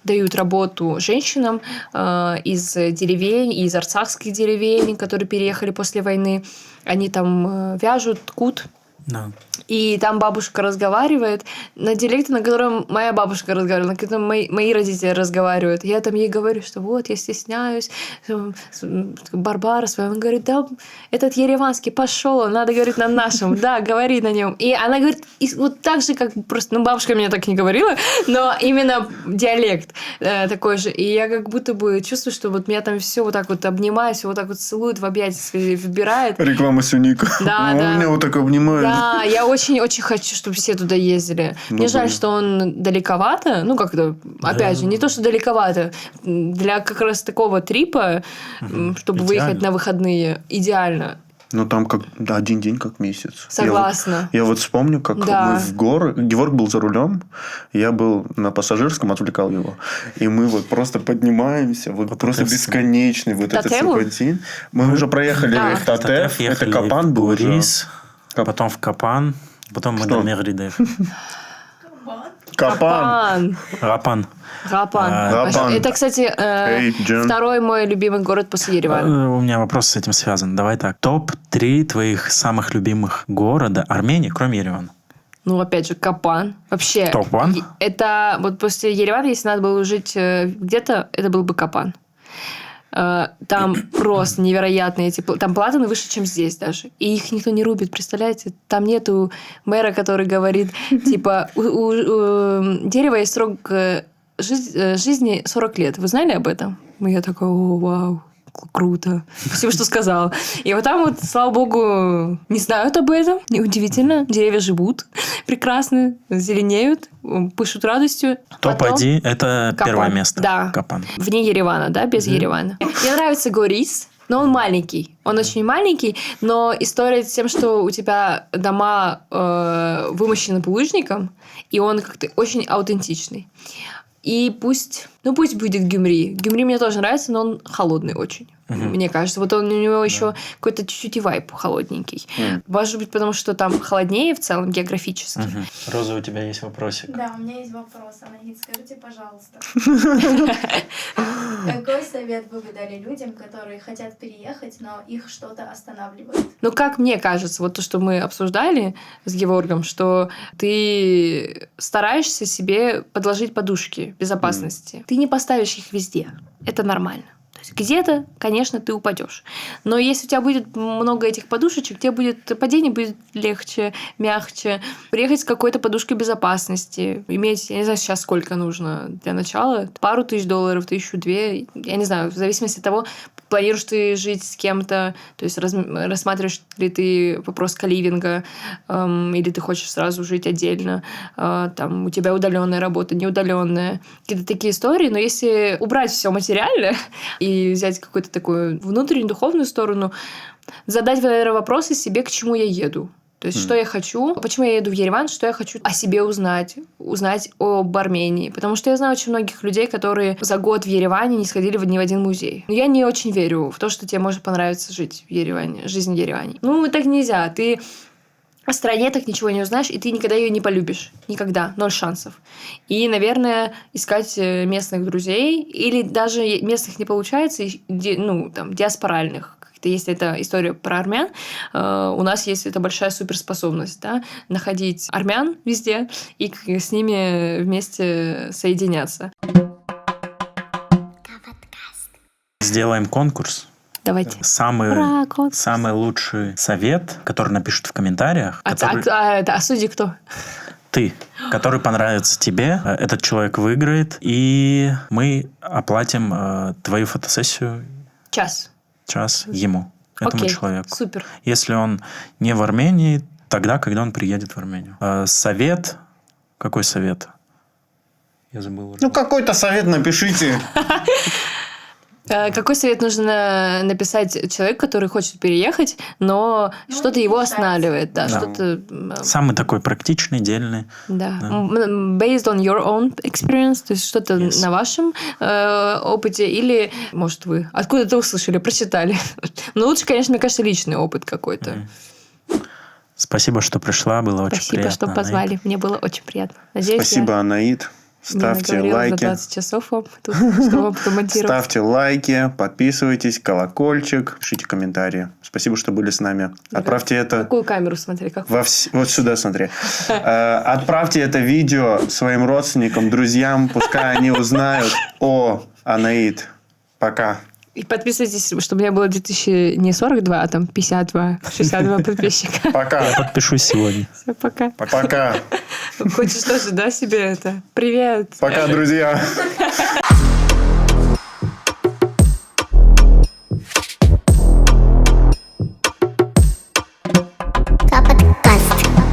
дают работу женщинам из деревень, из арцахских деревень, которые переехали после войны. Они там вяжут, ткут. Да. И там бабушка разговаривает на диалекте, на котором моя бабушка разговаривала, на котором мои родители разговаривают. Я там ей говорю, что вот, я стесняюсь, Барбара с вами. Она говорит, да, этот ереванский пошел, надо говорить на нашем, да, говори на нем. И она говорит, вот так же, как просто, бабушка меня так не говорила, но именно диалект такой же. И я как будто бы чувствую, что вот меня там все вот так вот обнимают, все вот так вот целуют, в объятия свои вбирают. Реклама Сюника. Да, Он да. меня вот так обнимает. Да, я очень-очень хочу, чтобы все туда ездили. Мне жаль, что он далековато. Ну, как-то, опять же, не то, что далековато. Для как раз такого трипа, чтобы выехать на выходные, идеально. Ну, там как один день, как месяц. Согласна. Я вот вспомню, как мы в горы... Геворг был за рулем, я был на пассажирском, отвлекал его. И мы вот просто поднимаемся, вот просто бесконечный вот этот сухой день. Мы уже проехали в Татеф, это Капан был уже. Потом в Капан, потом мы до Мегриде. Капан. Рапан. Это, кстати, второй мой любимый город после Еревана. У меня вопрос с этим связан. Давай так. Топ-3 твоих самых любимых города Армении, кроме Еревана. Ну, опять же, Капан. Вообще, Топ-1? Это вот после Еревана, если надо было жить где-то, это был бы Капан. Там просто невероятные эти... Там платаны выше, чем здесь даже. И их никто не рубит, представляете? Там нету мэра, который говорит, типа, у дерева есть срок жизни 40 лет. Вы знали об этом? И я такая, о, вау, круто. Спасибо, что сказал. И вот там вот, слава богу, не знают об этом. Неудивительно. Деревья живут прекрасно, зеленеют, пышут радостью. Топ-1 – это Капан. Первое место. Да. Капан. Вне Еревана, да, без Еревана. Мне нравится Горис, но он маленький. Он очень маленький, но история с тем, что у тебя дома вымощены булыжником, и он как-то очень аутентичный. И пусть будет Гюмри. Гюмри мне тоже нравится, но он холодный очень. Мне кажется. Вот у него еще какой-то чуть-чуть и вайб холодненький. Может быть, потому что там холоднее в целом географически. Роза, у тебя есть вопросик? Да, у меня есть вопрос. Анаит, скажите, пожалуйста. Какой совет вы бы дали людям, которые хотят переехать, но их что-то останавливает? Ну, как мне кажется, вот то, что мы обсуждали с Геворгом, что ты стараешься себе подложить подушки безопасности. Ты не поставишь их везде. Это нормально. То есть где-то, конечно, ты упадешь. Но если у тебя будет много этих подушечек, падение будет легче, мягче. Приехать с какой-то подушкой безопасности. Иметь, я не знаю, сейчас сколько нужно для начала. $1,000, $1,000, $2,000. Я не знаю, в зависимости от того, планируешь ты жить с кем-то, то есть рассматриваешь ли ты вопрос каливинга, или ты хочешь сразу жить отдельно, там у тебя удаленная работа, неудаленная, какие-то такие истории. Но если убрать все материальное и взять какую-то такую внутреннюю духовную сторону, задать, наверное, вопросы себе, к чему я еду. То есть, что я хочу, почему я еду в Ереван, что я хочу о себе узнать об Армении. Потому что я знаю очень многих людей, которые за год в Ереване не сходили ни в один музей. Но я не очень верю в то, что тебе может понравиться жить в Ереване, жизнь в Ереване. Ну, так нельзя. Ты о стране так ничего не узнаешь, и ты никогда ее не полюбишь. Никогда. 0 шансов. И, наверное, искать местных друзей, или даже местных не получается, диаспоральных. Если это история про армян, у нас есть эта большая суперспособность, да, находить армян везде и с ними вместе соединяться. Сделаем конкурс. Давайте. Самый лучший совет, который напишут в комментариях. А судьи кто? Ты, который понравится тебе, этот человек выиграет, и мы оплатим твою фотосессию. Час ему, этому человеку. Супер. Если он не в Армении, тогда, когда он приедет в Армению. Совет? Какой совет? Я забыл уже. Ну, какой-то совет напишите. Какой совет нужно написать человеку, который хочет переехать, но что-то его останавливает? Да, что-то... Самый такой практичный, дельный. Да. Based on your own experience, то есть что-то на вашем опыте, или, может, вы откуда-то услышали, прочитали. Но лучше, конечно, мне кажется, личный опыт какой-то. Спасибо, что пришла, было очень приятно. Спасибо, что позвали, мне было очень приятно. Надеюсь, Спасибо, Анаит. ставьте Наговорила лайки. за 20 часов вам тут, что вам помонтировать. Ставьте лайки, подписывайтесь, колокольчик, пишите комментарии. Спасибо, что были с нами. Отправьте это... Какую камеру смотри? Как... Вот сюда смотри. Отправьте это видео своим родственникам, друзьям, пускай они узнают о Анаит. Пока. И подписывайтесь, чтобы у меня было 2000 не 42, а там 52, 62 подписчика. Пока. Подпишусь сегодня. Все, пока. Пока. Хочешь тоже, да, себе это? Привет. Пока, друзья. Капподкаст.